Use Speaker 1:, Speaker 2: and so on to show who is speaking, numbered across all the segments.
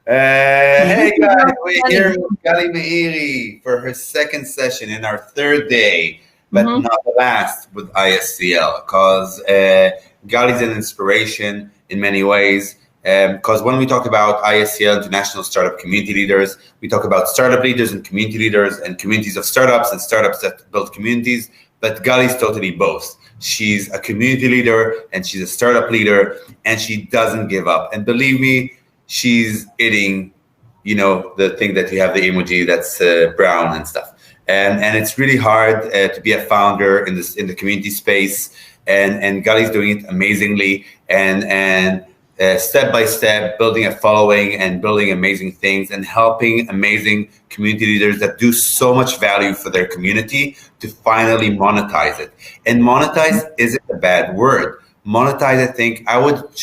Speaker 1: Hey guys, we're here with Gali Meiri for her second session in our third day, but not the last with ISCL, because Gali's an inspiration in many ways. Because when we talk about ISCL, International Startup Community Leaders, we talk about startup leaders and community leaders and communities of startups and startups that build communities. But Gali's totally both. She's a community leader and she's a startup leader, and she doesn't give up. And believe me, she's eating, the thing that you have the emoji that's brown and stuff. And it's really hard to be a founder in the community space. And Gali's doing it amazingly. And step by step, building a following and building amazing things and helping amazing community leaders that do so much value for their community to finally monetize it. And monetize isn't a bad word. Monetize, I think I would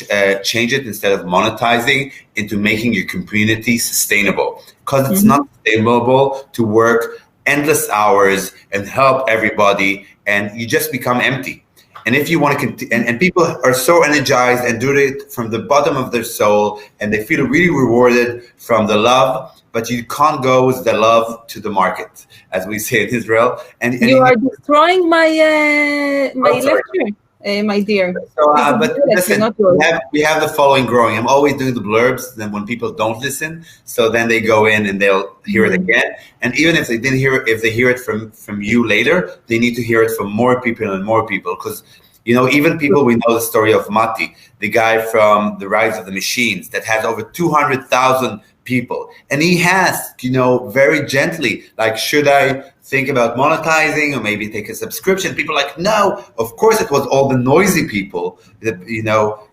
Speaker 1: change it instead of monetizing into making your community sustainable, because it's not sustainable to work endless hours and help everybody and you just become empty. And if you want to continue, and people are so energized and do it from the bottom of their soul, and they feel really rewarded from the love, but you can't go with the love to the market, as we say in Israel. And
Speaker 2: you are destroying my lecture. My dear.
Speaker 1: So, but listen, we have the following growing. I'm always doing the blurbs. Then when people don't listen, so then they go in and they'll hear it again. And even if they didn't hear it, if they hear it from you later, they need to hear it from more people and more people. Because, even people, we know the story of Mati, the guy from The Rise of the Machines that has over 200,000 people. And he has, very gently, like, should I think about monetizing or maybe take a subscription? People are like, no, of course it was all the noisy people that,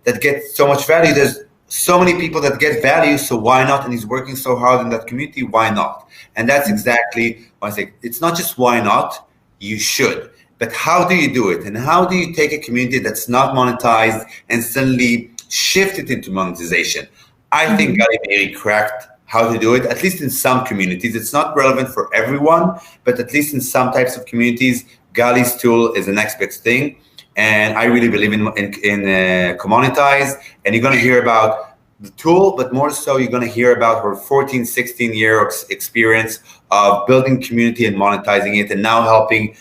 Speaker 1: that get so much value. There's so many people that get value, so why not? And he's working so hard in that community, why not? And that's exactly what I say. It's not just why not, you should. But how do you do it? And how do you take a community that's not monetized and suddenly shift it into monetization? I think Gali Meiri cracked how to do it, at least in some communities. It's not relevant for everyone, but at least in some types of communities, Gali's tool is the next big thing. And I really believe in Monetize. And you're going to hear about the tool, but more so you're going to hear about her 14, 16-year experience of building community and monetizing it, and now helping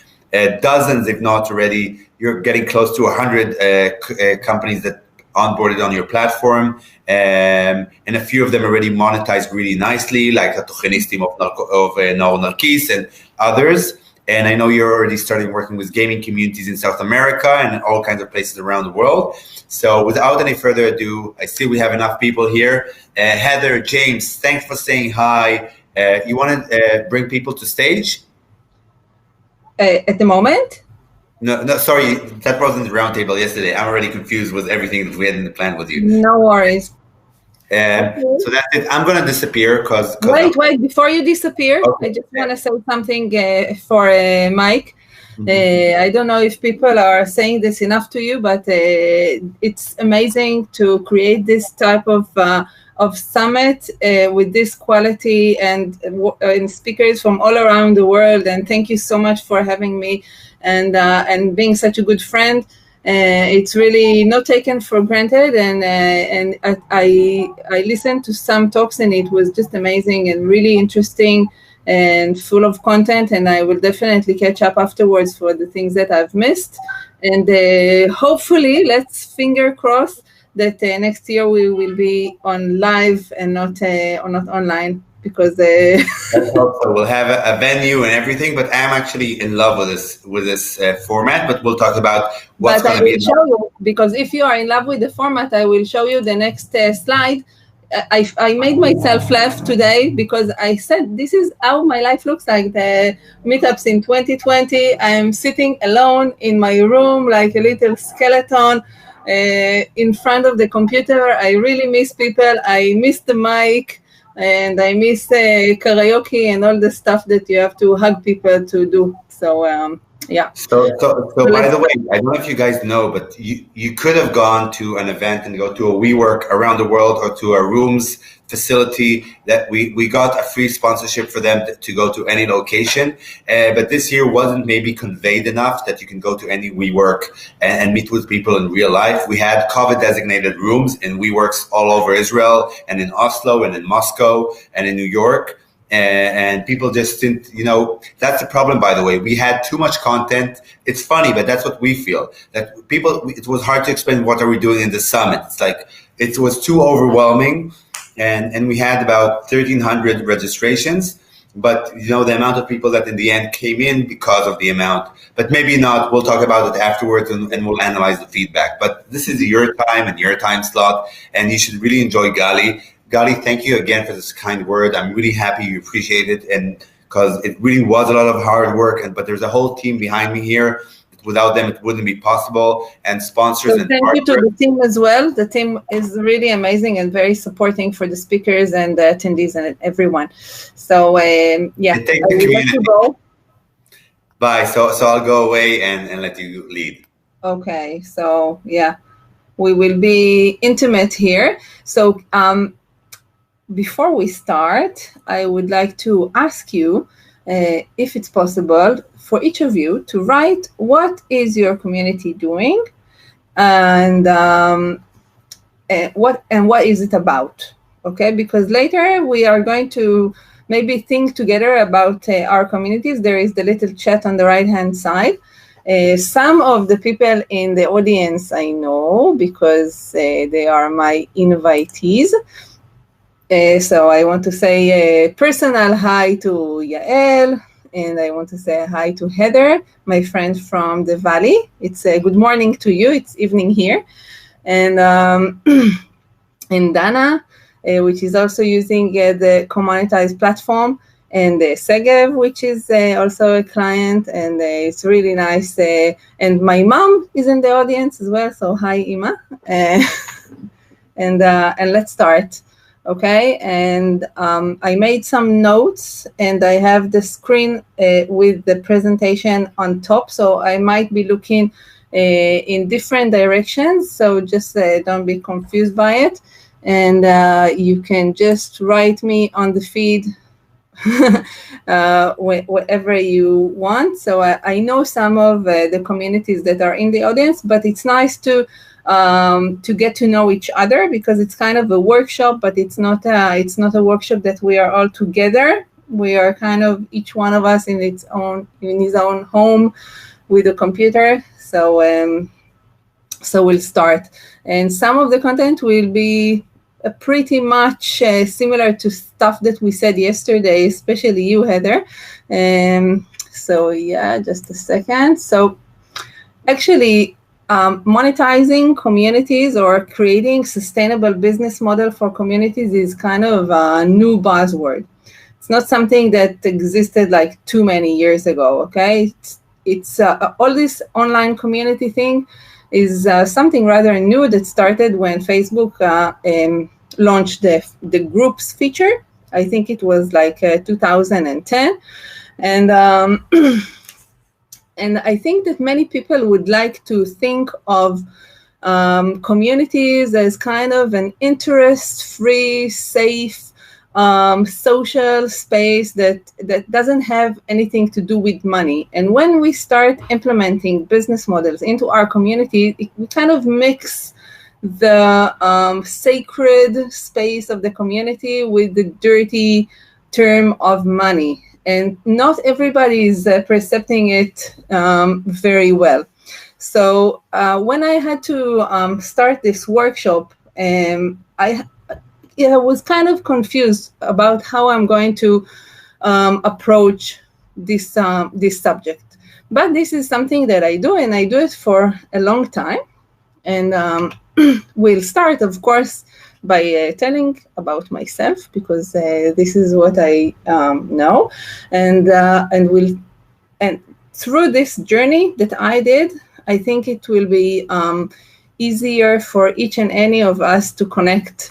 Speaker 1: dozens, if not already, you're getting close to 100 companies that onboarded on your platform, and a few of them already monetized really nicely, like Atochenistim of Nor Narkis and others. And I know you're already starting working with gaming communities in South America and all kinds of places around the world. So without any further ado, I see we have enough people here. Heather, James, thanks for saying hi. You want to bring people to stage?
Speaker 2: At the moment?
Speaker 1: No, sorry, that wasn't the roundtable yesterday. I'm already confused with everything that we had in the plan with you.
Speaker 2: No worries.
Speaker 1: Okay. So that's it. I'm going to disappear because...
Speaker 2: Wait, before you disappear, okay. I just want to say something for Mike. I don't know if people are saying this enough to you, but it's amazing to create this type of summit with this quality and speakers from all around the world. And thank you so much for having me and being such a good friend. It's really not taken for granted, and I listened to some talks and it was just amazing and really interesting and full of content, and I will definitely catch up afterwards for the things that I've missed. And hopefully, let's finger cross that next year we will be on live and not online, because
Speaker 1: let's hope so. We'll have a venue and everything, but I'm actually in love with this format. But we'll talk about what's going to be.
Speaker 2: Show you, because if you are in love with the format, I will show you the next slide. I made myself laugh today because I said this is how my life looks like. The meetups in 2020, I'm sitting alone in my room like a little skeleton in front of the computer. I really miss people. I miss the mic. And I miss karaoke and all the stuff that you have to hug people to do. So Yeah.
Speaker 1: So by the way, I don't know if you guys know, but you could have gone to an event and go to a WeWork around the world, or to a rooms facility that we got a free sponsorship for them to go to any location. But this year wasn't maybe conveyed enough that you can go to any WeWork and meet with people in real life. We had COVID designated rooms in WeWorks all over Israel, and in Oslo, and in Moscow, and in New York. And people just didn't, that's the problem, by the way. We had too much content. It's funny, but that's what we feel. That it was hard to explain what are we doing in the summit. It's like, it was too overwhelming. And we had about 1,300 registrations. But, the amount of people that in the end came in because of the amount. But maybe not. We'll talk about it afterwards, and we'll analyze the feedback. But this is your time and your time slot, and you should really enjoy Gali. Gali, thank you again for this kind word. I'm really happy you appreciate it, and because it really was a lot of hard work. But there's a whole team behind me here. Without them, it wouldn't be possible. And sponsors.
Speaker 2: So thank you to the team as well. The team is really amazing and very supporting for the speakers and the attendees and everyone. So yeah,
Speaker 1: and thank the community. Bye. So I'll go away and let you lead.
Speaker 2: Okay. So yeah, we will be intimate here. So before we start, I would like to ask you, if it's possible, for each of you to write what is your community doing, and what is it about? Okay, because later we are going to maybe think together about our communities. There is the little chat on the right-hand side. Some of the people in the audience I know because they are my invitees. So I want to say a personal hi to Yael, and I want to say hi to Heather, my friend from the Valley. It's a good morning to you. It's evening here. And and Dana, which is also using the Monetize platform, and Segev, which is also a client, and it's really nice. And my mom is in the audience as well. So hi, Ima. And let's start. Okay, and I made some notes, and I have the screen with the presentation on top, so I might be looking in different directions, so just don't be confused by it. And you can just write me on the feed whatever you want. So I know some of the communities that are in the audience, but it's nice to get to know each other, because it's kind of a workshop, but it's not a workshop that we are all together. We are kind of each one of us in his own home with a computer. So we'll start, and some of the content will be pretty much similar to stuff that we said yesterday, especially you, Heather. So yeah, just a second. So actually, monetizing communities or creating sustainable business model for communities is kind of a new buzzword. It's not something that existed like too many years ago. Okay, it's all this online community thing is something rather new that started when Facebook launched the groups feature. I think it was like 2010, and and I think that many people would like to think of communities as kind of an interest-free, safe, social space that doesn't have anything to do with money. And when we start implementing business models into our community, we kind of mix the sacred space of the community with the dirty term of money. And not everybody is perceiving it very well. So when I had to start this workshop, I was kind of confused about how I'm going to approach this subject. But this is something that I do, and I do it for a long time. And we'll start, of course, by telling about myself, because this is what I know, and through this journey that I did, I think it will be easier for each and any of us to connect,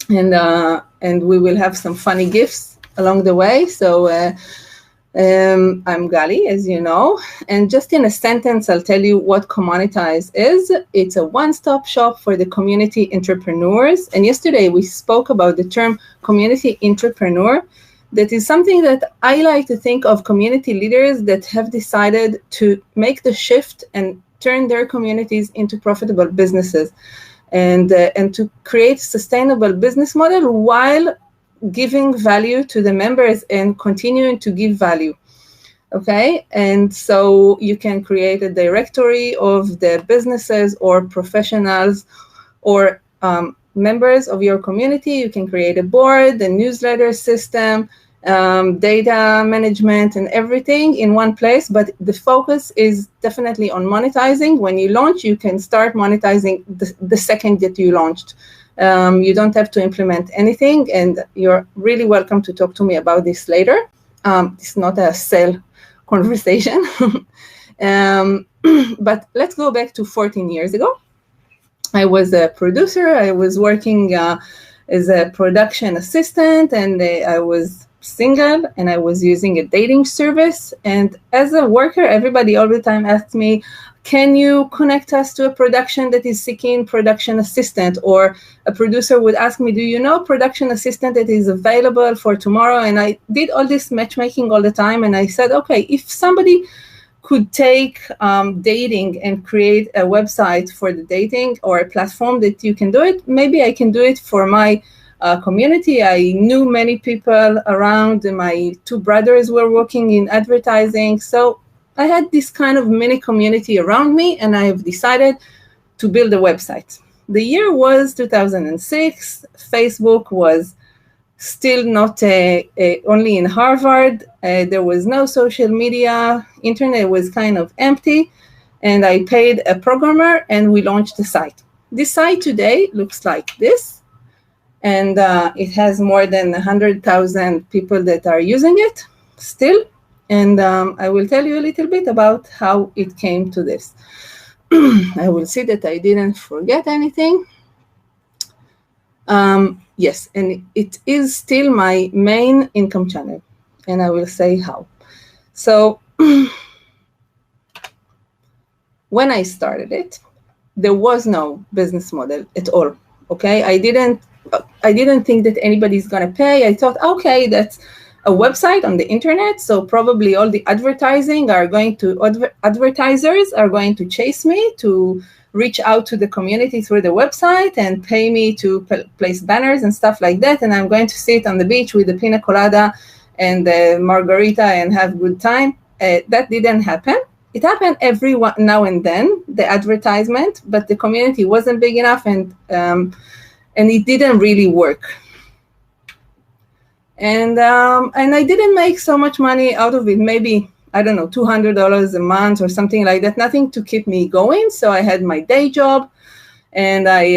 Speaker 2: and we will have some funny gifts along the way. So I'm Gali, as you know, and just in a sentence, I'll tell you what Monetize is. It's a one-stop shop for the community entrepreneurs. And yesterday we spoke about the term community entrepreneur. That is something that I like to think of community leaders that have decided to make the shift and turn their communities into profitable businesses, and to create sustainable business model while giving value to the members and continuing to give value. Okay, and so you can create a directory of the businesses or professionals or members of your community. You can create a board, a newsletter system, data management, and everything in one place. But the focus is definitely on monetizing. When you launch, you can start monetizing the second that you launched. You don't have to implement anything, and you're really welcome to talk to me about this later. It's not a sale conversation. But let's go back to 14 years ago. I was a producer. I was working as a production assistant, and I was single, and I was using a dating service. And as a worker, everybody all the time asked me, can you connect us to a production that is seeking production assistant? Or a producer would ask me, do you know production assistant that is available for tomorrow? And I did all this matchmaking all the time. And I said, okay, if somebody could take dating and create a website for the dating or a platform that you can do it, maybe I can do it for my community. I knew many people around. My two brothers were working in advertising. So I had this kind of mini community around me, and I have decided to build a website. The year was 2006. Facebook was still not only in Harvard. There was no social media. Internet was kind of empty. And I paid a programmer, and we launched the site. This site today looks like this. And it has more than 100,000 people that are using it still. And I will tell you a little bit about how it came to this. I will see that I didn't forget anything. Yes, and it is still my main income channel. And I will say how. So when I started it, there was no business model at all. Okay, I didn't think that anybody's gonna pay. I thought, okay, that's a website on the internet, so probably all the advertisers are going to chase me to reach out to the community through the website and pay me to place banners and stuff like that, and I'm going to sit on the beach with the pina colada and the margarita and have good time. That didn't happen. It happened every now and then, the advertisement, but the community wasn't big enough, and it didn't really work. And I didn't make so much money out of it, maybe, I don't know, $200 a month or something like that, nothing to keep me going. So I had my day job, and I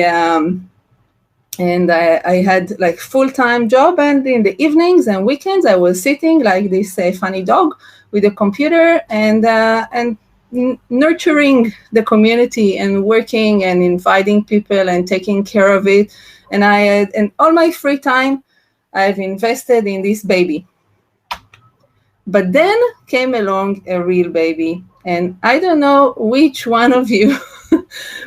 Speaker 2: had like full-time job, and in the evenings and weekends, I was sitting like this funny dog with a computer and nurturing the community and working and inviting people and taking care of it. And and all my free time, I've invested in this baby. But then came along a real baby. And I don't know which one of you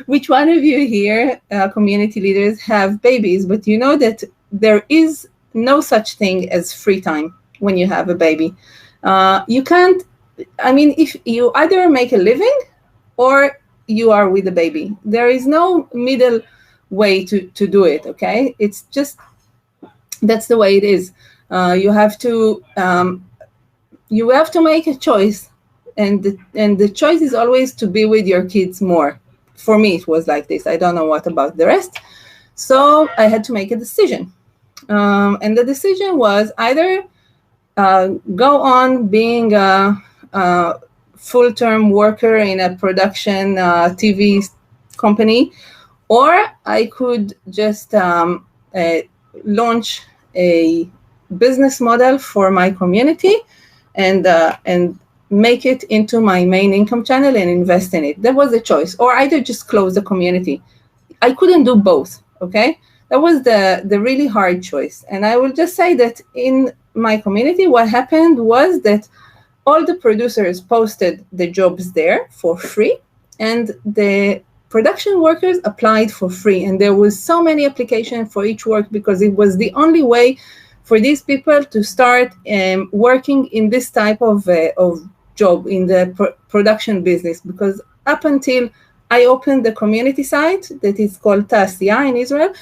Speaker 2: here, community leaders, have babies, but you know that there is no such thing as free time when you have a baby. You can't, if you either make a living or you are with a baby. There is no middle way to do it, okay? It's just, that's the way it is. You have to make a choice, and the choice is always to be with your kids more. For me, it was like this. I don't know what about the rest. So I had to make a decision, and the decision was either go on being a full-term worker in a production TV company, or I could just launch a business model for my community and make it into my main income channel and invest in it. That was the choice. Or either just close the community. I couldn't do both, okay? That was the really hard choice. And I will just say that in my community, what happened was that all the producers posted the jobs there for free, and the production workers applied for free. And there was so many applications for each work because it was the only way for these people to start working in this type of job in the production business. Because up until I opened the community site that is called Tasiya in Israel,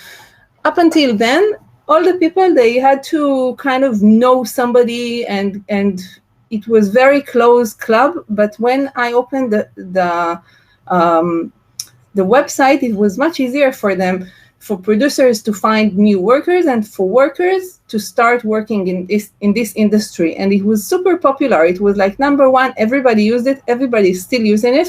Speaker 2: up until then, all the people, they had to kind of know somebody, and it was very close club. But when I opened the website, it was much easier for them, for producers to find new workers and for workers to start working in this industry. And it was super popular. It was like number one. Everybody used it. Everybody's still using it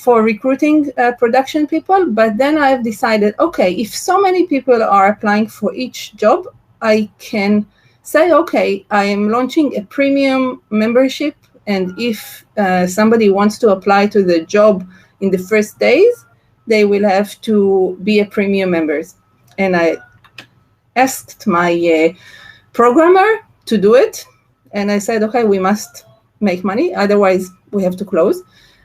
Speaker 2: for recruiting production people. But then I've decided, okay, if so many people are applying for each job, I can say, okay, I am launching a premium membership. And if somebody wants to apply to the job in the first days, they will have to be a premium members. And I asked my programmer to do it. And I said, okay, we must make money. Otherwise, we have to close.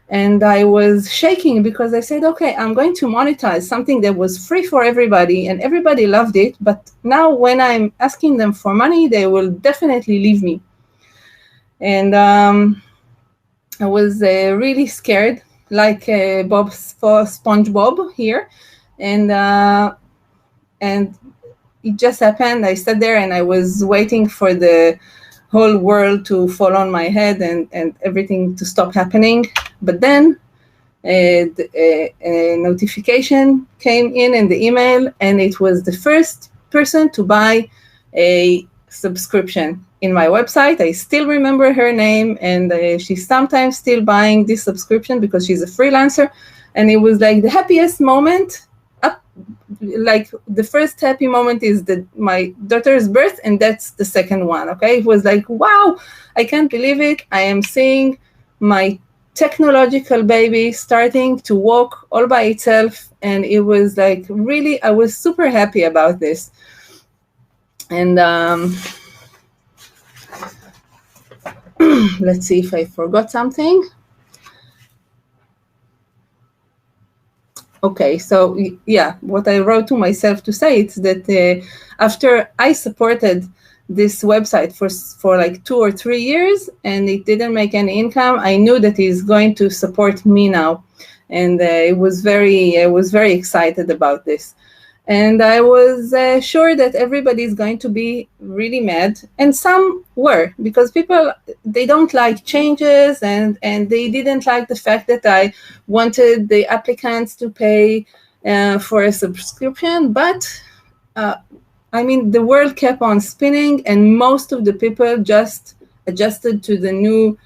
Speaker 2: And I was shaking because I said, okay, I'm going to monetize something that was free for everybody and everybody loved it. But now when I'm asking them for money, they will definitely leave me. And I was really scared, like SpongeBob here. And it just happened. I sat there and I was waiting for the whole world to fall on my head and everything to stop happening. But then a notification came in the email, and it was the first person to buy a subscription in my website. I still remember her name, and she's sometimes still buying this subscription because she's a freelancer. And it was like the happiest moment. Like the first happy moment is my daughter's birth, and that's the second one. Okay, it was like, wow, I can't believe it. I am seeing my technological baby starting to walk all by itself, and it was like really, I was super happy about this. And let's see if I forgot something. Okay, so yeah, what I wrote to myself to say is that after I supported this website for like 2 or 3 years and it didn't make any income, I knew that he's going to support me now. And I was very excited about this. And I was sure that everybody is going to be really mad. And some were, because people, they don't like changes, and they didn't like the fact that I wanted the applicants to pay for a subscription. But I mean, the world kept on spinning, and most of the people just adjusted to the new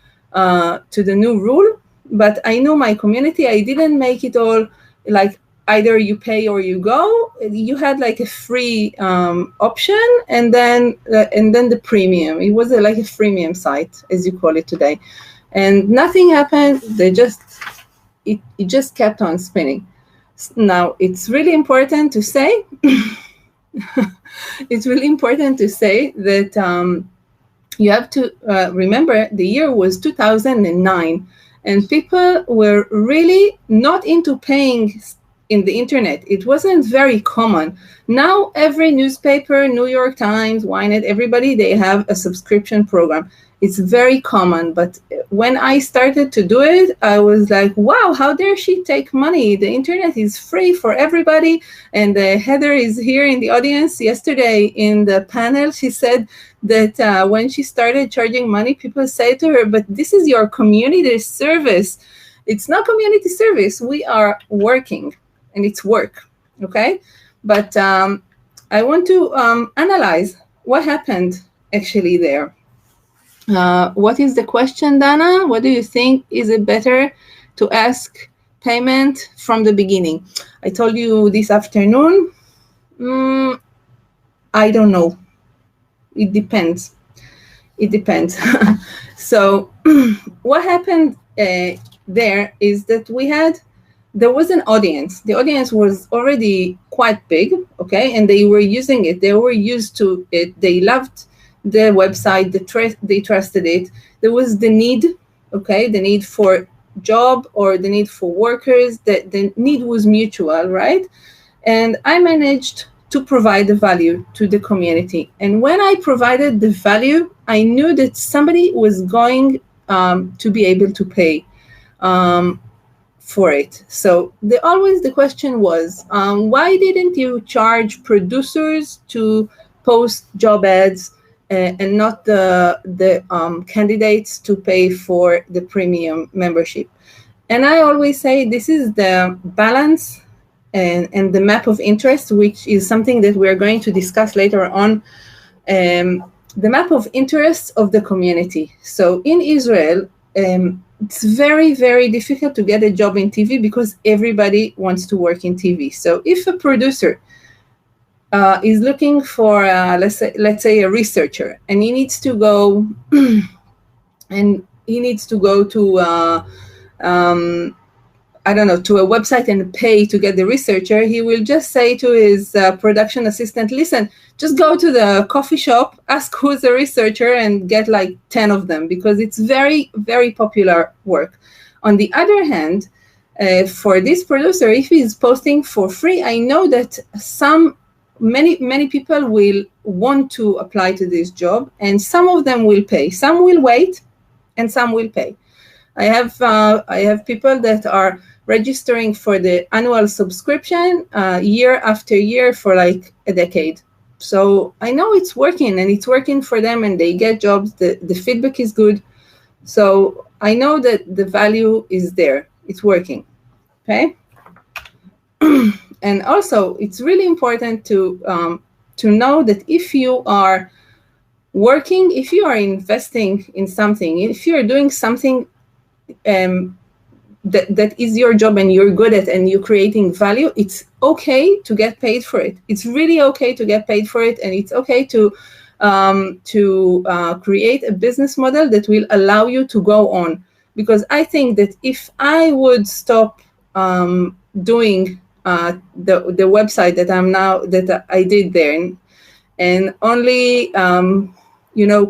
Speaker 2: rule. But I knew my community. I didn't make it all like either you pay or you go. You had like a free option, and then the premium. It was like a freemium site, as you call it today, and nothing happened. It just kept on spinning. Now it's really important to say. It's really important to say that you have to remember the year was 2009, and people were really not into paying in the internet. It wasn't very common. Now every newspaper, New York Times, Ynet, everybody, they have a subscription program. It's very common. But when I started to do it, I was like, wow, how dare she take money? The internet is free for everybody. And Heather is here in the audience. Yesterday in the panel, she said that when she started charging money, people say to her, but this is your community service. It's not community service. We are working. And it's work, okay? But I want to analyze what happened actually there. What is the question, Dana? What do you think? Is it better to ask payment from the beginning? I told you this afternoon. I don't know. It depends. It depends. So what happened there is that there was an audience. The audience was already quite big, okay? And they were using it. They were used to it. They loved the website, they trusted it. There was the need, okay, the need for job or the need for workers, the need was mutual, right? And I managed to provide the value to the community. And when I provided the value, I knew that somebody was going to be able to pay for it. So the question was, why didn't you charge producers to post job ads and not the candidates to pay for the premium membership? And I always say this is the balance and the map of interest, which is something that we're going to discuss later on, the map of interest of the community. So in Israel, it's very, very difficult to get a job in TV because everybody wants to work in TV. So if a producer is looking for, let's say a researcher, and he needs to go to I don't know, to a website and pay to get the researcher, he will just say to his production assistant, listen, just go to the coffee shop, ask who's a researcher, and get like 10 of them, because it's very, very popular work. On the other hand, for this producer, if he's posting for free, I know that many people will want to apply to this job, and some of them will pay. Some will wait, and some will pay. I have people that are registering for the annual subscription year after year for like a decade. So I know it's working, and it's working for them, and they get jobs. The feedback is good. So I know that the value is there. It's working. Okay. And also, it's really important to know that if you are working, if you are investing in something, if you're doing something that is your job and you're good at, and you're creating value, it's okay to get paid for it. It's really okay to get paid for it, and it's okay to create a business model that will allow you to go on. Because I think that if I would stop doing the website that I did there, and only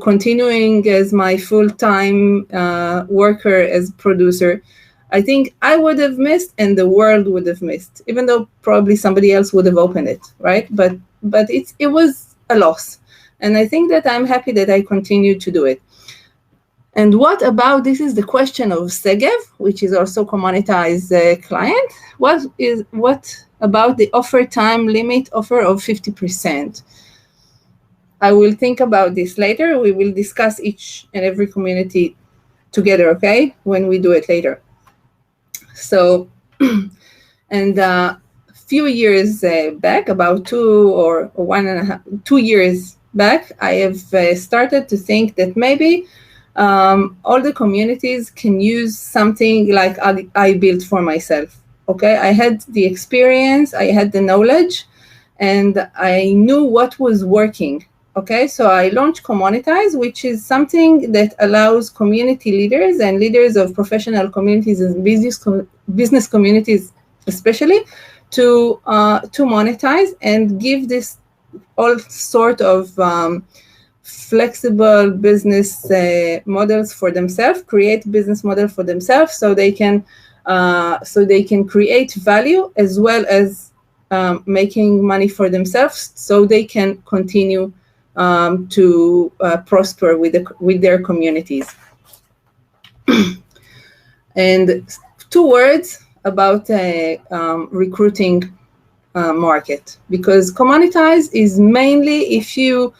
Speaker 2: continuing as my full-time worker as producer, I think I would have missed, and the world would have missed, even though probably somebody else would have opened it, right? But it was a loss. And I think that I'm happy that I continued to do it. And what about, this is the question of Segev, which is also Monetize client. What about the offer time limit offer of 50%? I will think about this later. We will discuss each and every community together, okay, when we do it later. So, and a few years back, about 2 years back, I have started to think that maybe all the communities can use something like I built for myself. Okay, I had the experience, I had the knowledge, and I knew what was working. Okay, so I launched Monetize, which is something that allows community leaders and leaders of professional communities and business communities, especially, to monetize and give this all sort of flexible business models for themselves, create business model for themselves, so they can create value as well as making money for themselves, so they can continue to prosper with their communities. And 2 words about recruiting market, because Monetize is mainly, if you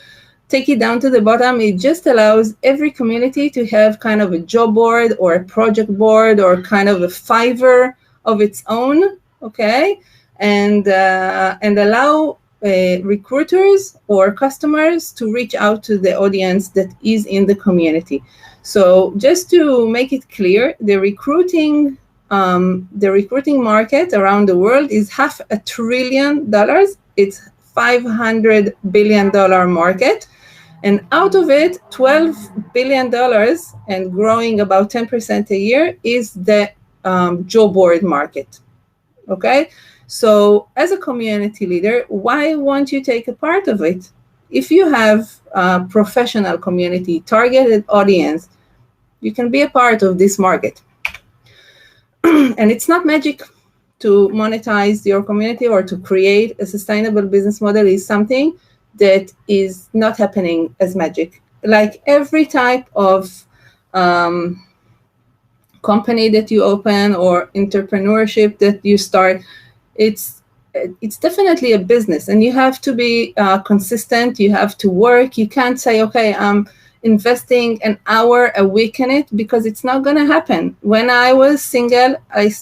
Speaker 2: take it down to the bottom, it just allows every community to have kind of a job board or a project board or kind of a Fiverr of its own, okay, and allow recruiters or customers to reach out to the audience that is in the community. So just to make it clear, the recruiting market around the world is $500 billion. It's $500 billion market, and out of it, $12 billion and growing about 10% a year is the job board market. Okay. So as a community leader, why won't you take a part of it? if you have a professional community, targeted audience, you can be a part of this market. And it's not magic. To monetize your community or to create a sustainable business model is something that is not happening as magic. Like every type of company that you open or entrepreneurship that you start, it's definitely a business, and you have to be consistent. You have to work. You can't say, okay, I'm investing an hour a week in it, because it's not going to happen. When I was single, I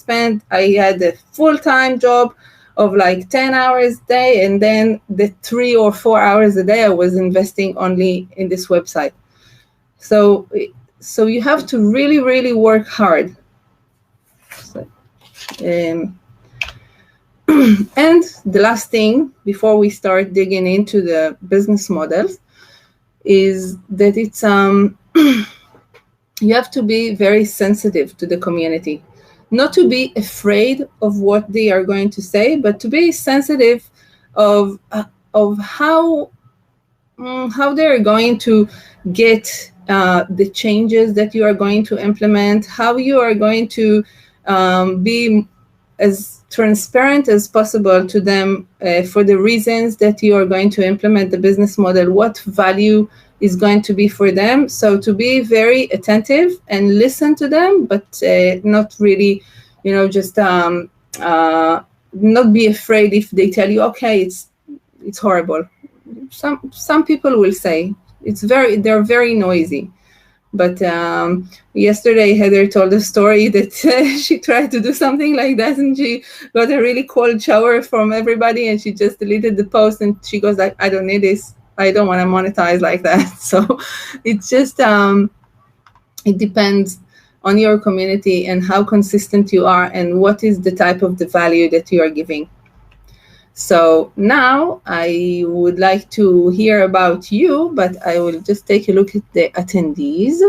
Speaker 2: had a full-time job of like 10 hours a day, and then the 3 or 4 hours a day I was investing only in this website. So you have to really, really work hard. And the last thing before we start digging into the business models is that it's you have to be very sensitive to the community, not to be afraid of what they are going to say, but to be sensitive of how they're going to get the changes that you are going to implement, how you are going to be as transparent as possible to them for the reasons that you are going to implement the business model, what value is going to be for them. So to be very attentive and listen to them, but not really, just not be afraid if they tell you, okay, it's horrible. Some people will say they're very noisy. But yesterday, Heather told a story that she tried to do something like that, and she got a really cold shower from everybody, and she just deleted the post, and she goes like, I don't need this. I don't want to monetize like that. So it's just, it depends on your community and how consistent you are and what is the type of the value that you are giving. So now I would like to hear about you, but I will just take a look at the attendees.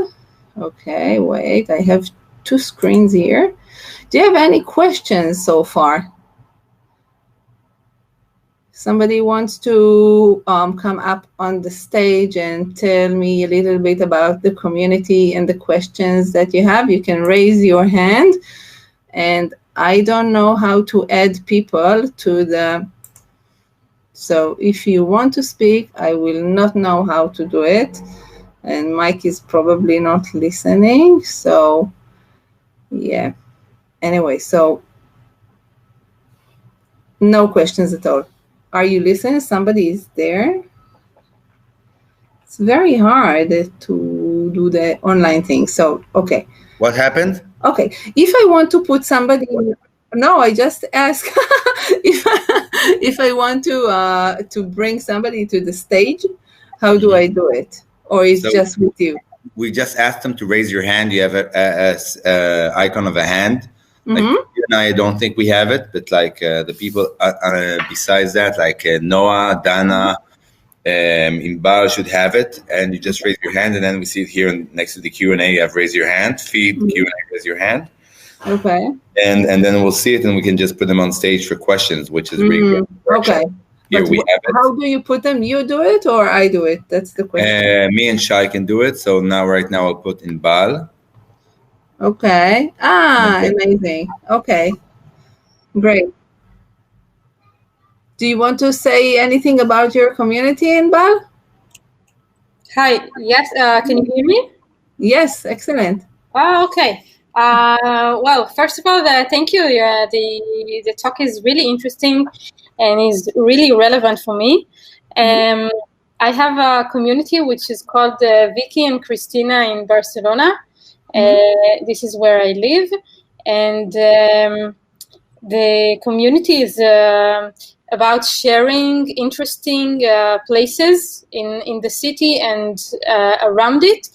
Speaker 2: Okay, wait, I have 2 screens here. Do you have any questions so far? Somebody wants to come up on the stage and tell me a little bit about the community and the questions that you have. You can raise your hand, and I don't know how to add people to the... So if you want to speak, I will not know how to do it. And Mike is probably not listening. So, yeah. Anyway, so no questions at all. Are you listening? Somebody is there? It's very hard to do the online thing. So, okay.
Speaker 1: What happened?
Speaker 2: Okay. If I want to put somebody... No, I just ask if I want to bring somebody to the stage, how do I do it? Or is just with you?
Speaker 1: We just asked them to raise your hand. You have a icon of a hand. Like you and I don't think we have it, but like the people besides that, like Noah, Dana, Inbar should have it. And you just raise your hand, and then we see it here next to the Q&A. You have raise your hand, feed Q&A, raise your hand.
Speaker 2: Okay.
Speaker 1: And then we'll see it, and we can just put them on stage for questions, which is really good.
Speaker 2: Okay.
Speaker 1: Here we have it.
Speaker 2: How do you put them? You do it or I do it? That's the question.
Speaker 1: Me and Shai can do it. So right now I'll put in Bal.
Speaker 2: Okay. Amazing. Okay. Great. Do you want to say anything about your community in Bal?
Speaker 3: Hi. Yes. Can you hear me?
Speaker 2: Yes. Excellent.
Speaker 3: Oh, okay. Well, first of all, thank you. The talk is really interesting and is really relevant for me. I have a community which is called Vicky and Christina in Barcelona. This is where I live, and the community is about sharing interesting places in the city and around it.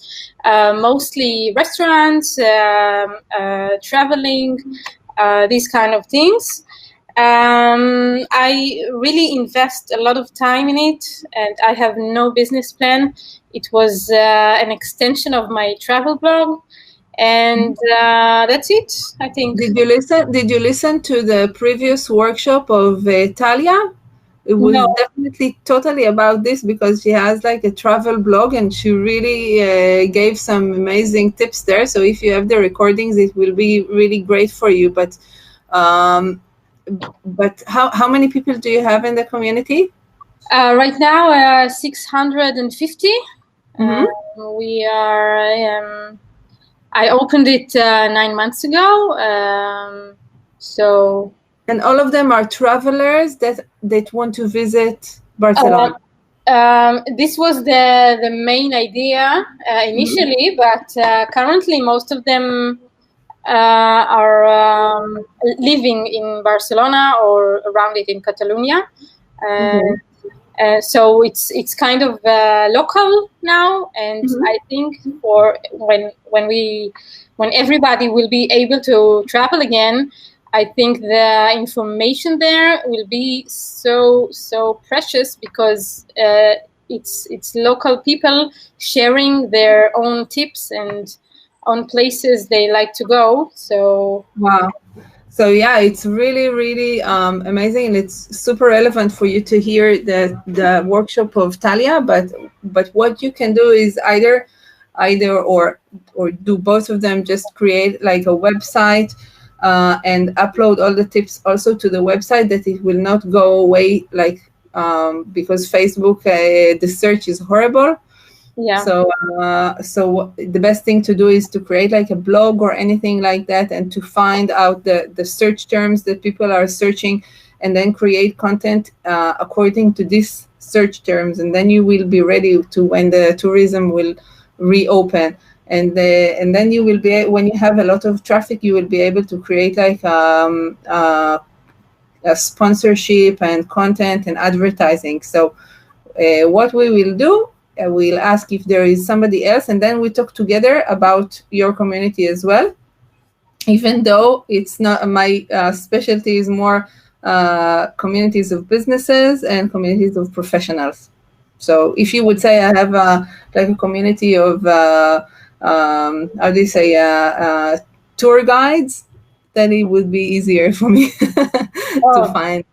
Speaker 3: Mostly restaurants, traveling, these kind of things. I really invest a lot of time in it, and I have no business plan. It was an extension of my travel blog, and that's it, I think.
Speaker 2: Did you listen to the previous workshop of Talia It was definitely totally about this, because she has like a travel blog and she really gave some amazing tips there. So if you have the recordings, it will be really great for you. But how many people do you have in the community?
Speaker 3: Right now, 650. We are. I opened it 9 months ago.
Speaker 2: And all of them are travelers that want to visit Barcelona.
Speaker 3: This was the main idea initially, but currently most of them are living in Barcelona or around it in Catalonia. So it's kind of local now, and I think for when everybody will be able to travel again, I think the information there will be so precious, because it's local people sharing their own tips and on places they like to go. So
Speaker 2: wow. So yeah, it's really, really amazing, and it's super relevant for you to hear the workshop of Talia. But what you can do is either or do both of them. Just create like a website and upload all the tips also to the website, that it will not go away, like because Facebook the search is horrible.
Speaker 3: Yeah.
Speaker 2: So the best thing to do is to create like a blog or anything like that, and to find out the search terms that people are searching, and then create content according to these search terms, and then you will be ready to when the tourism will reopen. And then you will be, when you have a lot of traffic, you will be able to create like a sponsorship and content and advertising. So what we will do, we'll ask if there is somebody else, and then we talk together about your community as well. Even though it's not my specialty, is more communities of businesses and communities of professionals. So if you would say I have like a community of how do you say tour guides, then it would be easier for me to find.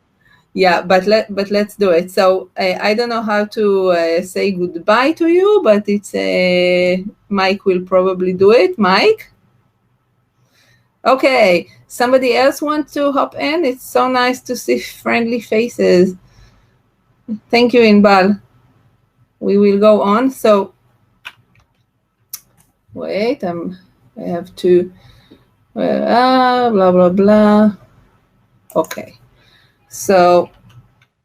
Speaker 2: Yeah, but let's do it. So I don't know how to say goodbye to you, but it's Mike will probably do it. Mike? Okay, somebody else wants to hop in? It's so nice to see friendly faces. Thank you, Inbal. We will go on. So wait, I have to blah blah blah. Okay. So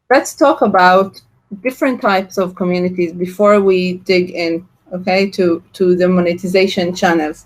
Speaker 2: let's talk about different types of communities before we dig in, okay, to the monetization channels.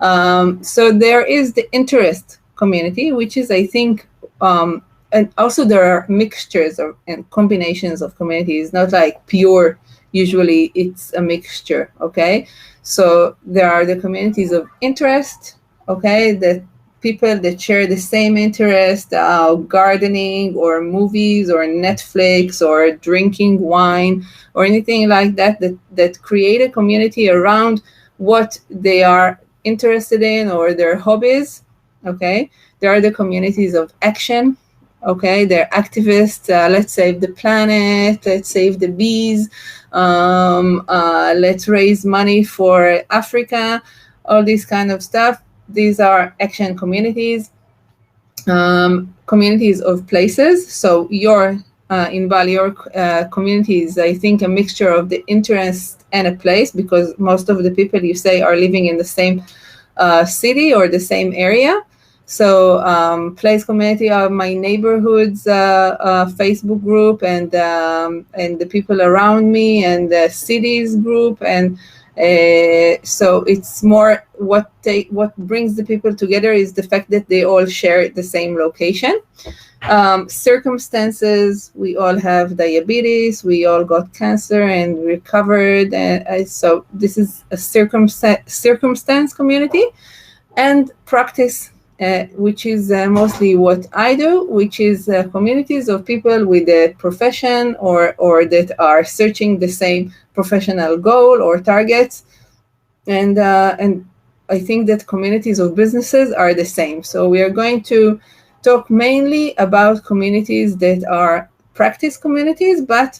Speaker 2: So there is the interest community, which is, I think, and also there are mixtures and combinations of communities, not like pure, usually it's a mixture, okay? So there are the communities of interest, okay, that people that share the same interest, gardening or movies or Netflix or drinking wine or anything like that, that create a community around what they are interested in or their hobbies, okay? There are the communities of action, okay? They're activists, let's save the planet, let's save the bees, let's raise money for Africa, all this kind of stuff. These are action communities, communities of places. So your in Bali, your community is, I think, a mixture of the interest and a place, because most of the people you say are living in the same city or the same area. So place community are my neighborhood's Facebook group, and the people around me, and the cities group, and so it's more what brings the people together is the fact that they all share the same location. Circumstances, we all have diabetes, we all got cancer and recovered, and so this is a circumstance community. And practice, which is mostly what I do, which is communities of people with a profession or that are searching the same professional goal or targets, and I think that communities of businesses are the same. So we are going to talk mainly about communities that are practice communities, but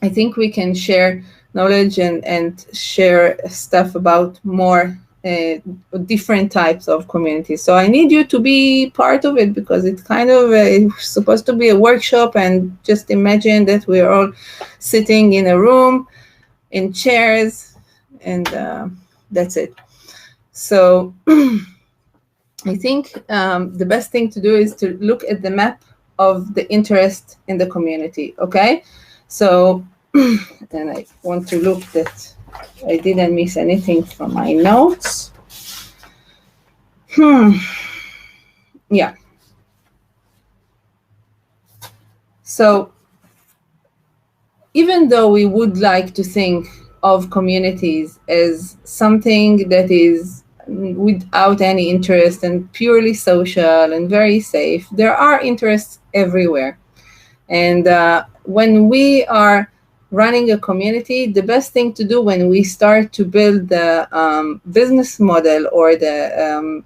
Speaker 2: I think we can share knowledge and share stuff about more different types of communities. So I need you to be part of it, because it's kind of it's supposed to be a workshop, and just imagine that we're all sitting in a room in chairs, and that's it. So I think the best thing to do is to look at the map of the interest in the community, okay? So, and I want to look that I didn't miss anything from my notes. Yeah. So, even though we would like to think of communities as something that is without any interest and purely social and very safe, there are interests everywhere. And when we are running a community, the best thing to do when we start to build the business model or the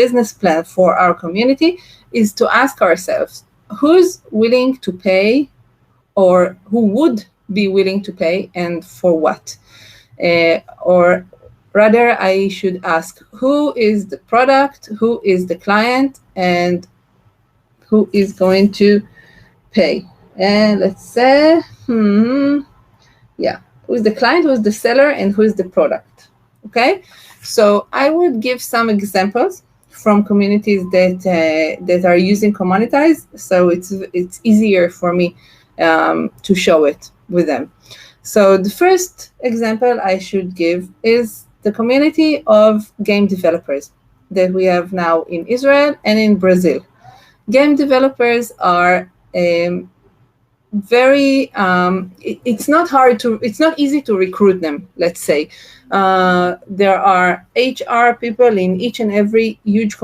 Speaker 2: business plan for our community is to ask ourselves, who's willing to pay, or who would be willing to pay, and for what? Or rather, I should ask, who is the product, who is the client, and who is going to pay? And let's say, who's the client, who's the seller, and who's the product? Okay, so I would give some examples from communities that are using Monetize, so it's easier for me to show it with them. So the first example I should give is the community of game developers that we have now in Israel and in Brazil. Game developers are very it's not easy to recruit them, let's say. There are HR people in each and every huge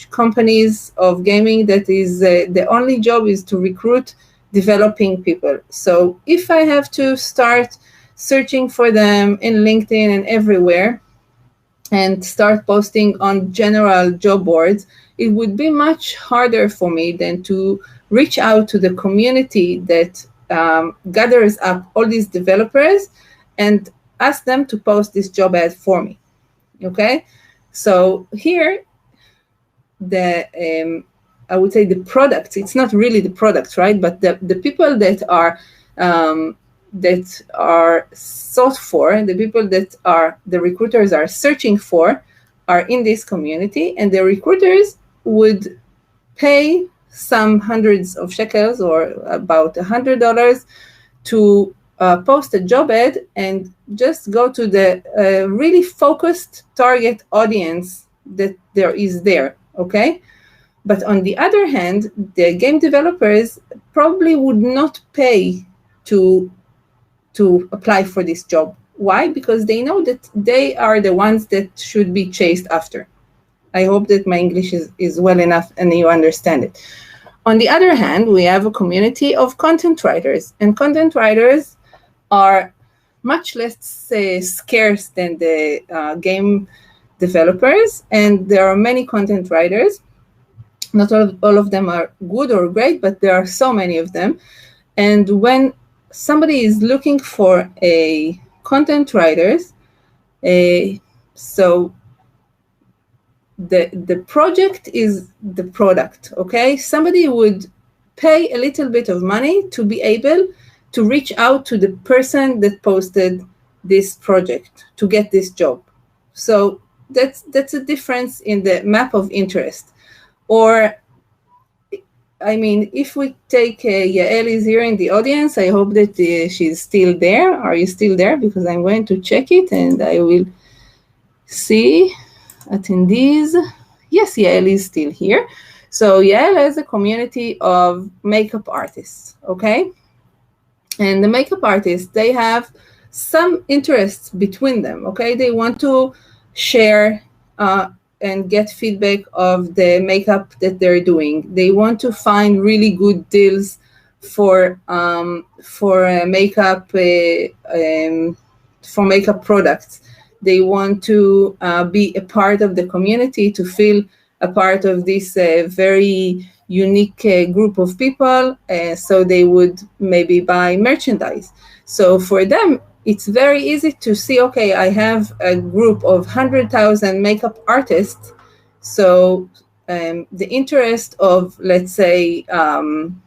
Speaker 2: companies of gaming that is the only job is to recruit developing people. So if I have to start searching for them in LinkedIn and everywhere and start posting on general job boards, it would be much harder for me than to reach out to the community that gathers up all these developers and ask them to post this job ad for me. Okay, so here I would say the products, it's not really the products, right? But the people that are sought for, the people that the recruiters are searching for, are in this community, and the recruiters would pay some hundreds of shekels or about $100 to post a job ad and just go to the really focused target audience that there is there, okay? But on the other hand, the game developers probably would not pay to apply for this job. Why? Because they know that they are the ones that should be chased after. I hope that my English is well enough and you understand it. On the other hand, we have a community of content writers, and content writers are much less scarce than the game developers, and there are many content writers. Not all of them are good or great, but there are so many of them. And when somebody is looking for a content writers, so the project is the product, okay? Somebody would pay a little bit of money to be able to reach out to the person that posted this project to get this job. So that's a difference in the map of interest. Or, I mean, if we take Yael is here in the audience, I hope that she's still there. Are you still there? Because I'm going to check it and I will see attendees. Yes, Yael is still here. So Yael has a community of makeup artists, okay? And the makeup artists, they have some interests between them, okay? They want to share and get feedback of the makeup that they're doing. They want to find really good deals for makeup products. They want to be a part of the community, to feel a part of this very unique group of people, so they would maybe buy merchandise. So for them, it's very easy to see, okay, I have a group of 100,000 makeup artists, so the interest of, let's say,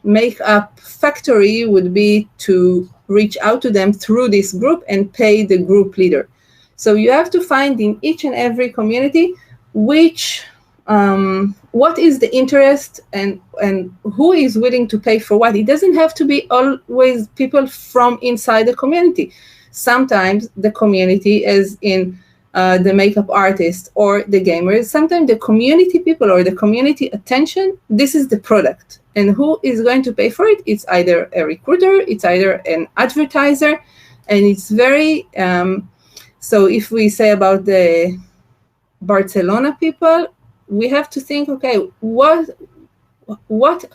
Speaker 2: makeup factory would be to reach out to them through this group and pay the group leader. So you have to find in each and every community what is the interest and who is willing to pay for what. It doesn't have to be always people from inside the community. Sometimes the community, as in the makeup artist or the gamers, sometimes the community people or the community attention, this is the product. And who is going to pay for it? It's either a recruiter, it's either an advertiser, and it's very... so if we say about the Barcelona people, we have to think, okay, what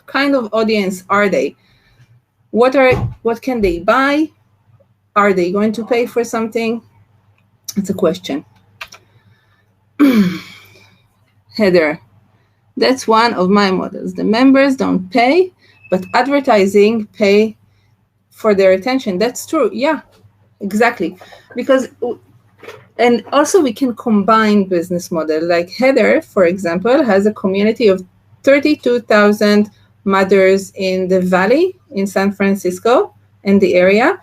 Speaker 2: kind of audience are they? What can they buy? Are they going to pay for something? It's a question. Heather, that's one of my models. The members don't pay, but advertising pay for their attention. That's true. Yeah, exactly. Because, and also we can combine business model. Like Heather, for example, has a community of 32,000 mothers in the Valley in San Francisco and the area.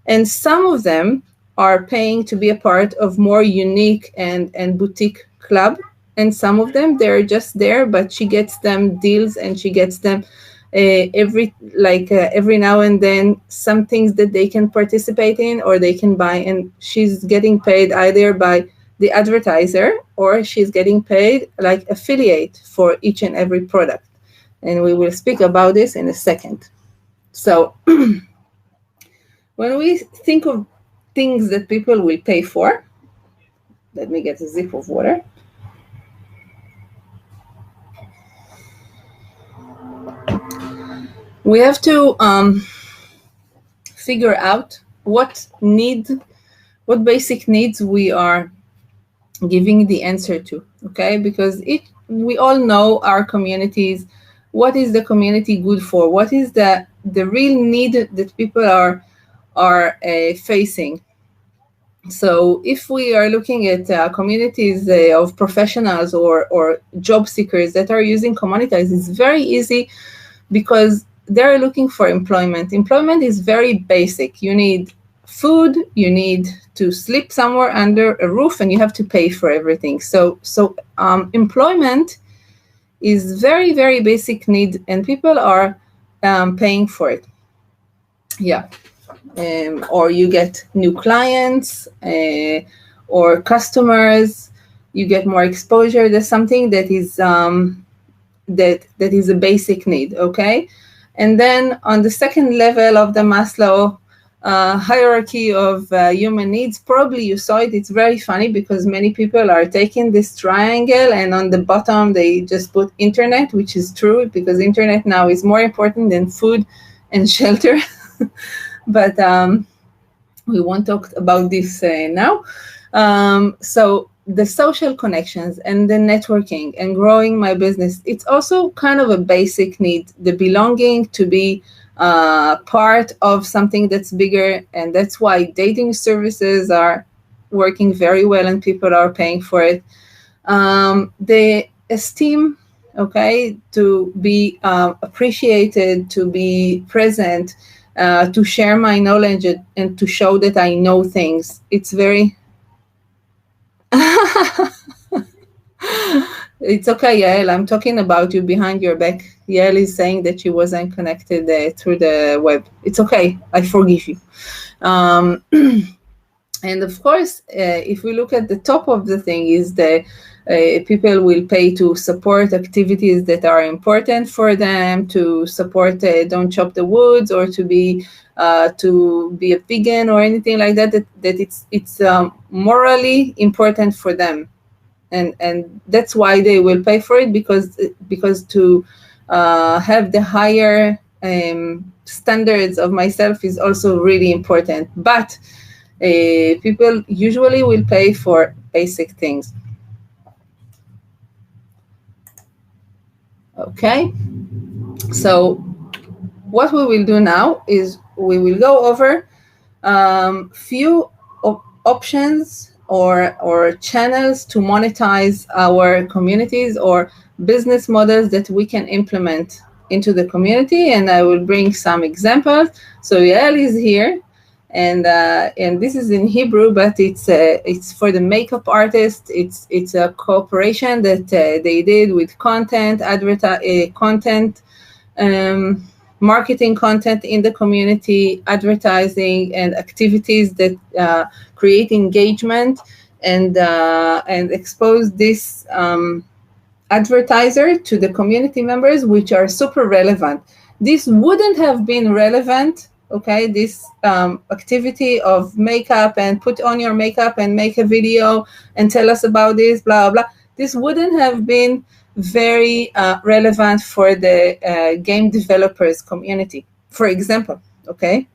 Speaker 2: And some of them are paying to be a part of more unique and boutique club. And some of them, they're just there, but she gets them deals and she gets them every now and then some things that they can participate in or they can buy. And she's getting paid either by the advertiser or she's getting paid like affiliate for each and every product. And we will speak about this in a second. So when we think of things that people will pay for, let me get a sip of water. We have to figure out what basic needs we are giving the answer to, okay? Because we all know our communities. What is the community good for? What is the real need that people are facing? So if we are looking at communities of professionals or job seekers that are using Monetize, it's very easy because they're looking for employment. Employment is very basic. You need food, you need to sleep somewhere under a roof, and you have to pay for everything. So employment is very, very basic need, and people are paying for it. Yeah. Or you get new clients or customers, you get more exposure. There's something that is that is a basic need, okay? And then on the second level of the Maslow hierarchy of human needs, probably you saw it. It's very funny because many people are taking this triangle and on the bottom they just put internet, which is true because internet now is more important than food and shelter. But we won't talk about this now. So the social connections and the networking and growing my business, it's also kind of a basic need, the belonging, to be part of something that's bigger. And that's why dating services are working very well and people are paying for it. The esteem, okay, to be appreciated, to be present, to share my knowledge and to show that I know things. It's very... It's okay, Yael. I'm talking about you behind your back. Yael is saying that she wasn't connected through the web. It's okay. I forgive you. And of course, if we look at the top of the thing, is the people will pay to support activities that are important for them, to support Don't Chop the Woods, or to be a vegan or anything like that. That it's morally important for them, and that's why they will pay for it, because to have the higher standards of myself is also really important. But people usually will pay for basic things. Okay, so what we will do now is we will go over few options or channels to monetize our communities or business models that we can implement into the community, and I will bring some examples. So Yael is here, and this is in Hebrew, but it's for the makeup artist. It's a cooperation that they did with content, marketing content in the community, advertising, and activities that create engagement and expose this advertiser to the community members, which are super relevant. This wouldn't have been relevant, okay, this activity of makeup and put on your makeup and make a video and tell us about this, blah, blah. This wouldn't have been very relevant for the game developers community, for example, okay?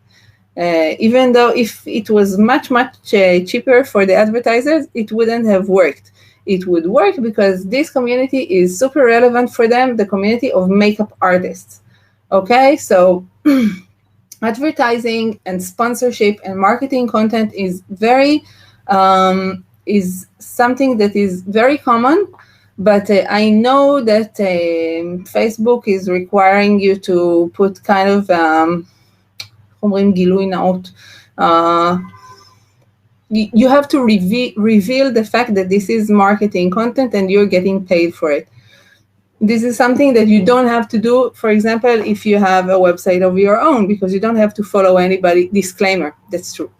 Speaker 2: Even though if it was much cheaper for the advertisers, it wouldn't have worked. It would work because this community is super relevant for them, the community of makeup artists, okay? So advertising and sponsorship and marketing content is is something that is very common. But I know that Facebook is requiring you to put kind of, אומרים גילוי נאות, you have to reveal the fact that this is marketing content and you're getting paid for it. This is something that you don't have to do, for example, if you have a website of your own, because you don't have to follow anybody. Disclaimer, that's true.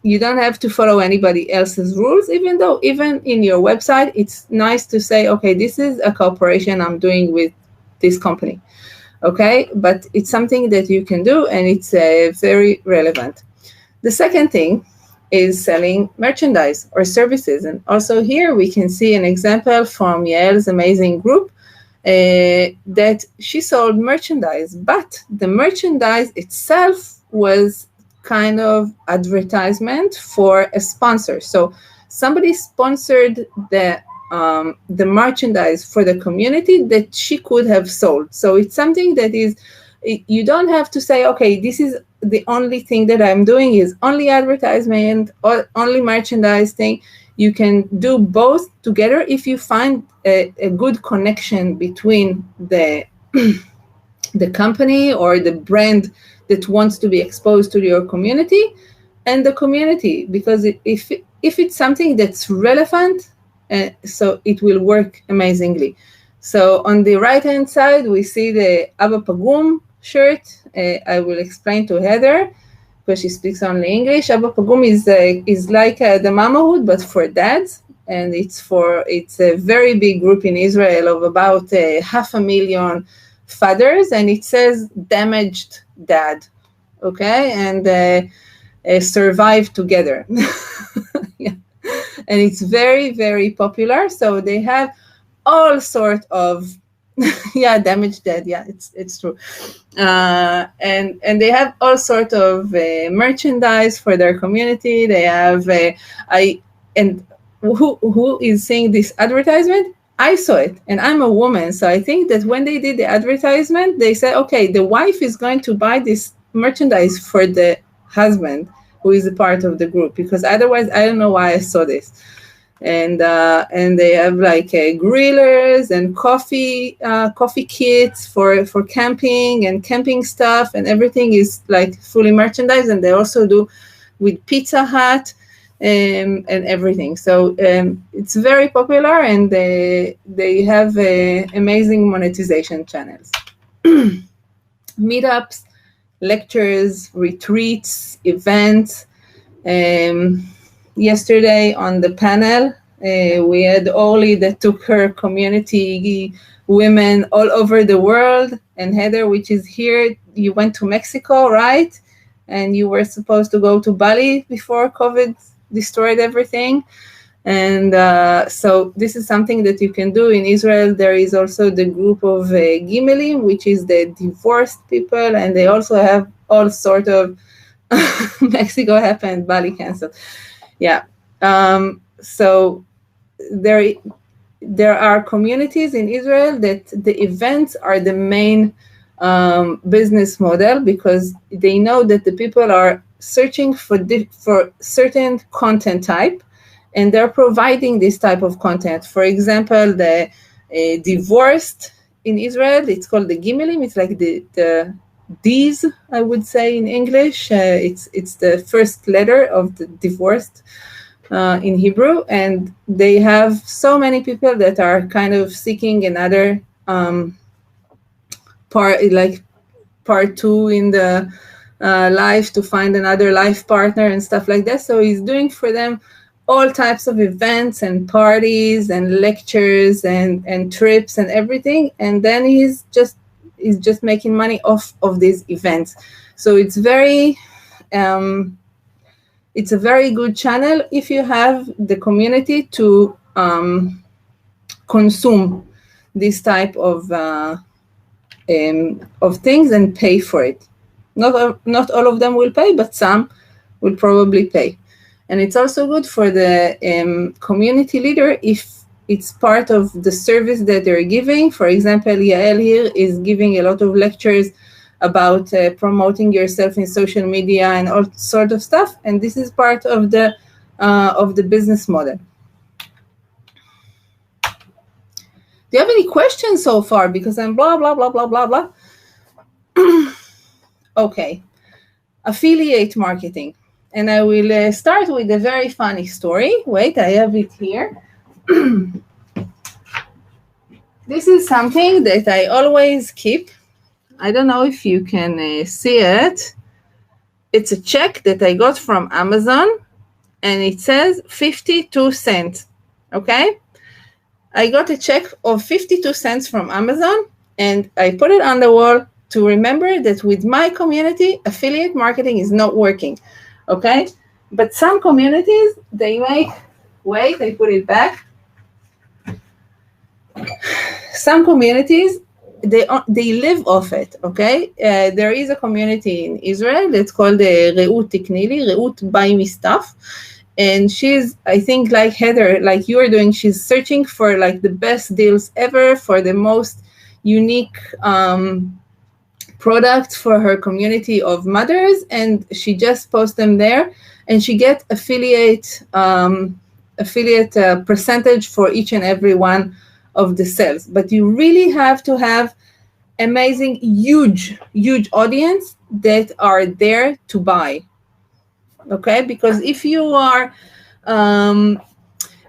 Speaker 2: You don't have to follow anybody else's rules, even though even in your website, it's nice to say, okay, this is a cooperation I'm doing with this company, okay? But it's something that you can do, and it's very relevant. The second thing is selling merchandise or services. And also here we can see an example from Yael's amazing group that she sold merchandise, but the merchandise itself was kind of advertisement for a sponsor. So somebody sponsored the merchandise for the community that she could have sold. So it's something that is, you don't have to say, okay, this is the only thing that I'm doing is only advertisement or only merchandising. You can do both together if you find a good connection between the company or the brand that wants to be exposed to your community and the community, because if it's something that's relevant, so it will work amazingly. So on the right-hand side, we see the Abba Pagum shirt. I will explain to Heather because she speaks only English. Abba Pagum is like the Mamahood, but for dads, and it's a very big group in Israel of about 500,000 fathers, and it says damaged dad, okay, and survive together. Yeah. And it's very, very popular. So they have all sort of yeah, damaged dad. Yeah, it's true. And they have all sort of merchandise for their community. They have and who is seeing this advertisement? I saw it, and I'm a woman, so I think that when they did the advertisement, they said, okay, the wife is going to buy this merchandise for the husband, who is a part of the group, because otherwise, I don't know why I saw this. And they have like grillers and coffee kits for camping and camping stuff, and everything is like fully merchandised. And they also do with Pizza Hut and everything. So it's very popular, and they have amazing monetization channels. Meetups, lectures, retreats, events. Yesterday on the panel, we had Orly that took her community women all over the world, and Heather, which is here, you went to Mexico, right? And you were supposed to go to Bali before COVID destroyed everything. And so this is something that you can do. In Israel, there is also the group of Gimelim, which is the divorced people, and they also have all sort of Mexico happened, Bali canceled. Yeah. So there there are communities in Israel that the events are the main business model, because they know that the people are searching for certain content type, and they're providing this type of content. For example, the divorced in Israel, it's called the Gimelim. It's like the D's, I would say in English. It's the first letter of the divorced in Hebrew, and they have so many people that are kind of seeking another part two in the life, to find another life partner and stuff like that. So he's doing for them all types of events and parties and lectures and trips and everything, and then he's just making money off of these events. So it's a very good channel if you have the community to consume this type of things and pay for it. Not all of them will pay, but some will probably pay. And it's also good for the community leader if it's part of the service that they're giving. For example, Yael here is giving a lot of lectures about promoting yourself in social media and all sort of stuff, and this is part of the business model. Do you have any questions so far? Because I'm blah blah blah blah blah blah. Okay, affiliate marketing, and I will start with a very funny story. Wait, I have it here. This is something that I always keep. I don't know if you can see it. It's a check that I got from Amazon, and it says 52 cents. Okay? I got a check of 52 cents from Amazon, and I put it on the wall to remember that with my community, affiliate marketing is not working. Okay? But some communities, they make, wait, I put it back. Some communities, they live off it, okay? There is a community in Israel that's called Reut Tiknili, Reut Buy Me Stuff. And she's, I think, like Heather, like you are doing, she's searching for like the best deals ever, for the most unique products for her community of mothers. And she just posts them there, and she gets affiliate percentage for each and every one of the sales. But you really have to have amazing, huge audience that are there to buy. Okay, because if you are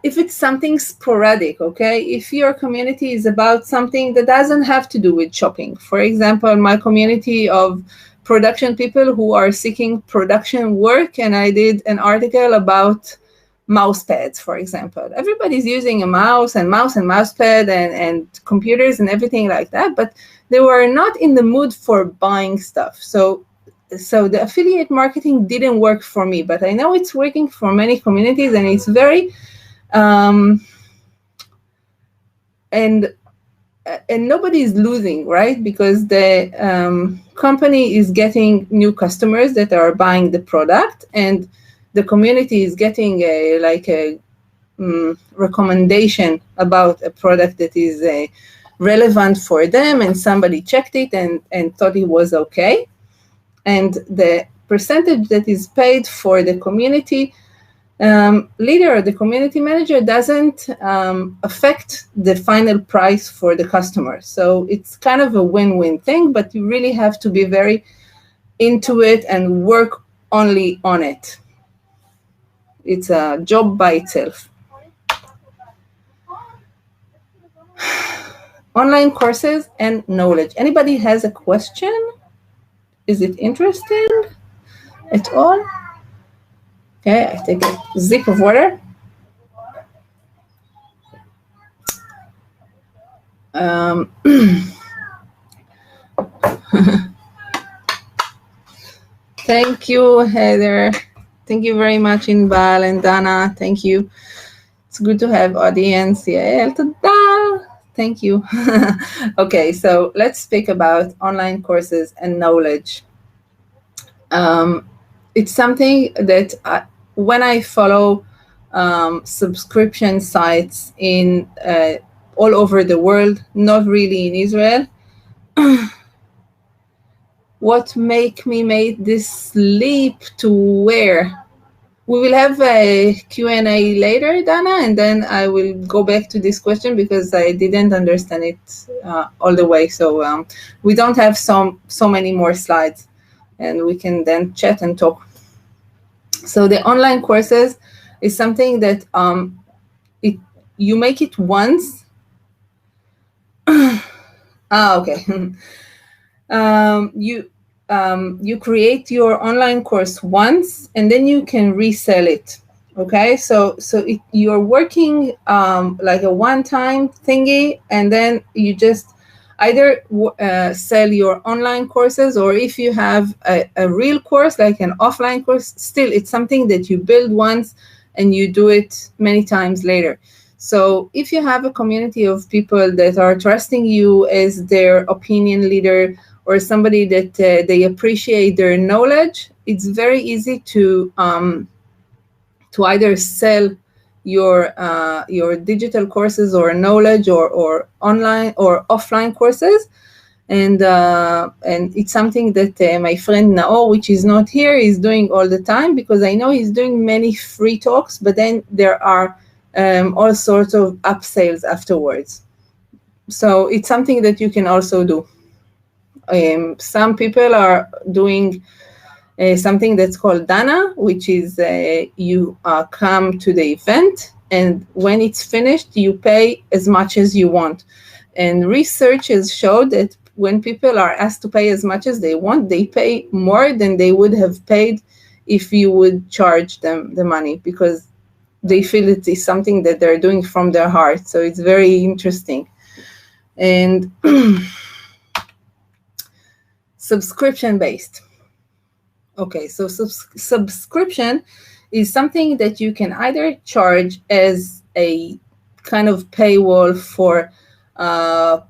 Speaker 2: if it's something sporadic, okay, if your community is about something that doesn't have to do with shopping, for example, my community of production people who are seeking production work, and I did an article about mouse pads, for example. Everybody's using a mouse mouse pad and computers and everything like that, but they were not in the mood for buying stuff. So the affiliate marketing didn't work for me, but I know it's working for many communities, and it's very and nobody is losing, right? Because the company is getting new customers that are buying the product, and the community is getting a recommendation about a product that is relevant for them, and somebody checked it and thought it was okay. And the percentage that is paid for the community leader, the community manager, doesn't affect the final price for the customer. So it's kind of a win-win thing, but you really have to be very into it and work only on it. It's a job by itself. Online courses and knowledge. Anybody has a question? Is it interesting at all? Okay, I take a sip of water. Thank you, Heather. Thank you very much, Inbal and Dana. Thank you. It's good to have audience. Yeah, thank you. Okay, so let's speak about online courses and knowledge. It's something that when I follow subscription sites in all over the world, not really in Israel. What made this leap to where? We will have a Q&A later, Dana, and then I will go back to this question because I didn't understand it all the way. So we don't have so many more slides, and we can then chat and talk. So the online courses is something that you make it once. Okay. You create your online course once, and then you can resell it. Okay, so you're working like a one-time thingy, and then you just either sell your online courses, or if you have a real course, like an offline course, still it's something that you build once and you do it many times later. So if you have a community of people that are trusting you as their opinion leader, or somebody that they appreciate their knowledge, it's very easy to either sell your digital courses or knowledge or online or offline courses. And it's something that my friend Naor, which is not here, is doing all the time, because I know he's doing many free talks, but then there are all sorts of upsells afterwards. So it's something that you can also do. Some people are doing something that's called Dana, which is you come to the event, and when it's finished, you pay as much as you want. And research has showed that when people are asked to pay as much as they want, they pay more than they would have paid if you would charge them the money, because they feel it is something that they're doing from their heart. So it's very interesting. And subscription-based. Okay, so subscription is something that you can either charge as a kind of paywall for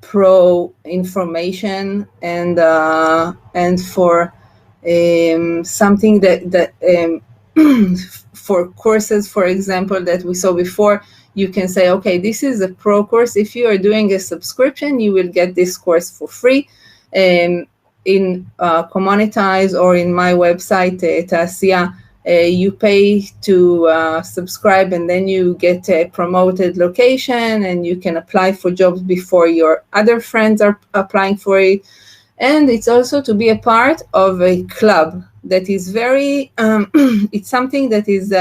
Speaker 2: pro information and for something that for courses, for example, that we saw before. You can say, okay, this is a pro course. If you are doing a subscription, you will get this course for free. In Monetize or in my website, Tasia, you pay to subscribe, and then you get a promoted location, and you can apply for jobs before your other friends are applying for it. And it's also to be a part of a club that is very, it's something that is,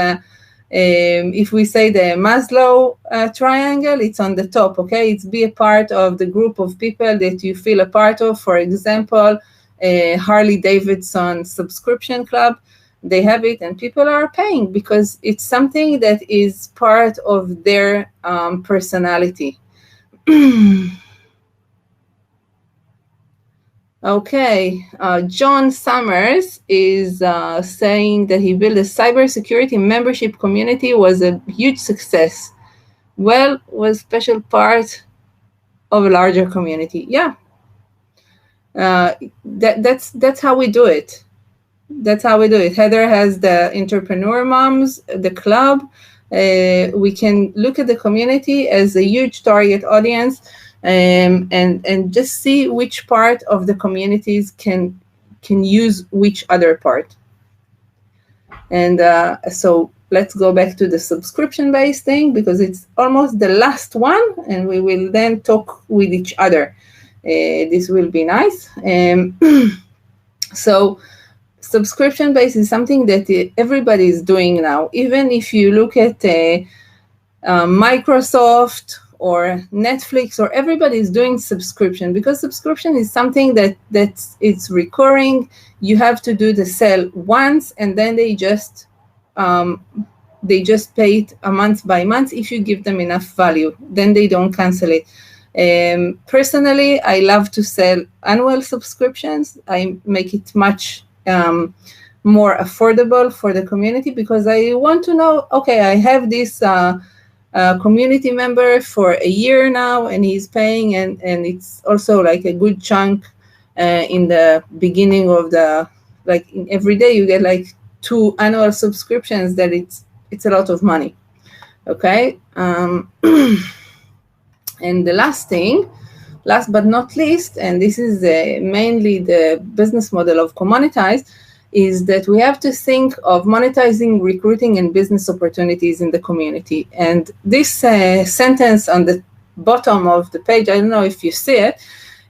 Speaker 2: if we say the Maslow triangle, it's on the top, okay? It's be a part of the group of people that you feel a part of. For example, Harley Davidson subscription club, they have it, and people are paying because it's something that is part of their personality. Okay, John Summers is saying that he built a cybersecurity membership community, was a huge success. Well, was special part of a larger community. Yeah. That's how we do it. That's how we do it. Heather has the Entrepreneur Moms, the club. We can look at the community as a huge target audience, and just see which part of the communities can use which other part. And so let's go back to the subscription-based thing, because it's almost the last one, and we will then talk with each other. This will be nice. So subscription-based is something that everybody is doing now. Even if you look at Microsoft or Netflix, or everybody is doing subscription, because subscription is something that's it's recurring. You have to do the sale once, and then they just pay it a month by month. If you give them enough value, then they don't cancel it. Personally, I love to sell annual subscriptions. I make it much more affordable for the community, because I want to know, okay, I have this community member for a year now, and he's paying, and it's also like a good chunk in the beginning of the, like every day you get like 2 annual subscriptions, that it's a lot of money. Okay. And the last but not least, and this is mainly the business model of Monetize, is that we have to think of monetizing recruiting and business opportunities in the community. And this sentence on the bottom of the page, I don't know if you see it,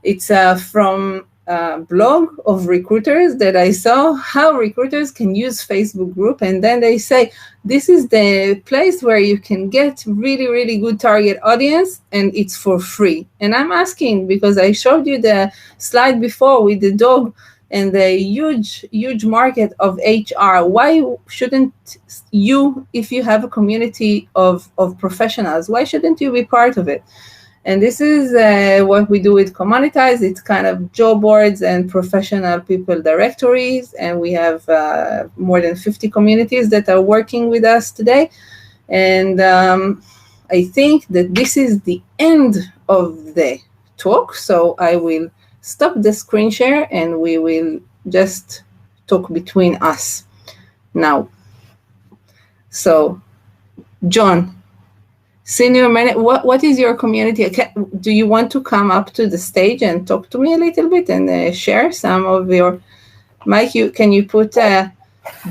Speaker 2: it's from a blog of recruiters that I saw how recruiters can use Facebook group. And then they say, this is the place where you can get really, really good target audience, and it's for free. And I'm asking, because I showed you the slide before with the dog and the huge market of HR. Why shouldn't you, if you have a community of professionals, why shouldn't you be part of it? And this is what we do with Monetize. It's kind of job boards and professional people directories. And we have more than 50 communities that are working with us today. And I think that this is the end of the talk. So I will stop the screen share and we will just talk between us now. So, John, Senior Manager, what is your community? Do you want to come up to the stage and talk to me a little bit and share some of your, Mike, can you put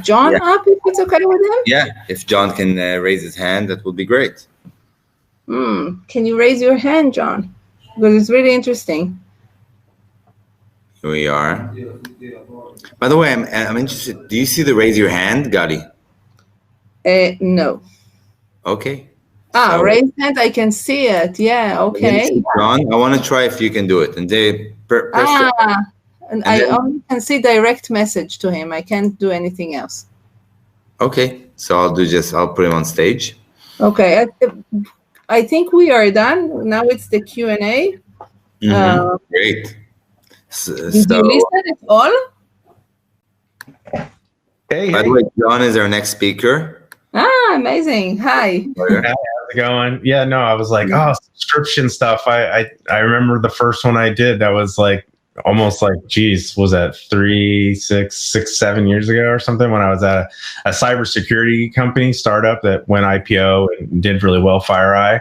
Speaker 2: John up if it's okay with him?
Speaker 4: Yeah, if John can raise his hand, that would be great.
Speaker 2: Can you raise your hand, John? Because it's really interesting.
Speaker 4: Here we are. By the way, I'm interested. Do you see the raise your hand, Gali?
Speaker 2: No.
Speaker 4: Okay.
Speaker 2: So, raise hand, I can see it. Yeah, okay.
Speaker 4: John, I want to try if you can do it. And
Speaker 2: I only can see direct message to him. I can't do anything else.
Speaker 4: Okay, so I'll put him on stage.
Speaker 2: Okay, I think we are done. Now it's the Q&A.
Speaker 4: Great.
Speaker 2: Did you listen at all?
Speaker 4: By the way, John is our next speaker.
Speaker 2: Amazing. Hi.
Speaker 5: How's it going? Yeah, no, I was like, subscription stuff. I remember the first one I did, that was like almost like, geez, was that 7 years ago or something, when I was at a cybersecurity company startup that went IPO and did really well, FireEye.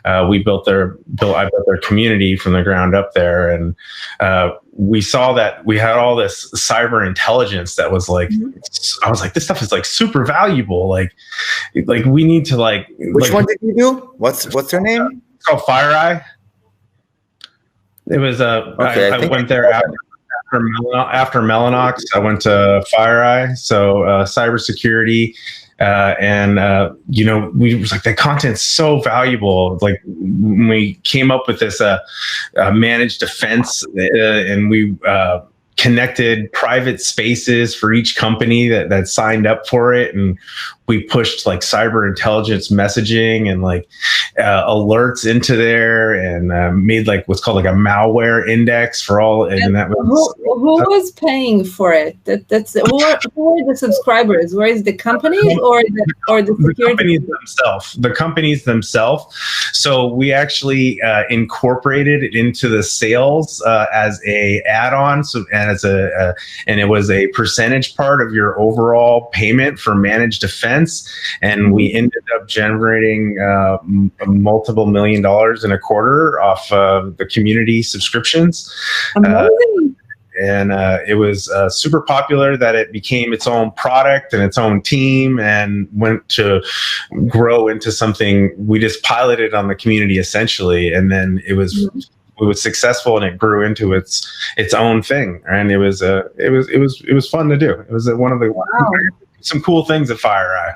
Speaker 5: I built their community from the ground up there, and we saw that we had all this cyber intelligence that was like, I was like, this stuff is like super valuable. Like we need to like.
Speaker 4: Which one did you do? What's her name?
Speaker 5: It's called FireEye. It was I went there after Mellanox. I went to FireEye, so cybersecurity, and we was like, the content's so valuable. Like when we came up with this managed defense, and we connected private spaces for each company that signed up for it, and we pushed like cyber intelligence messaging and like alerts into there, and made like what's called like a malware index for all. And that was,
Speaker 2: who was paying for it? That's who are the subscribers? Where is the companies or the security?
Speaker 5: The companies themselves. So we actually incorporated it into the sales as a add-on. So and it was a percentage part of your overall payment for managed defense. And we ended up generating multiple $1 million in a quarter off the community subscriptions. And it was super popular that it became its own product and its own team, and went to grow into something. We just piloted on the community essentially, and then it was successful, and it grew into its own thing. And it was fun to do. It was one of the some cool things at FireEye.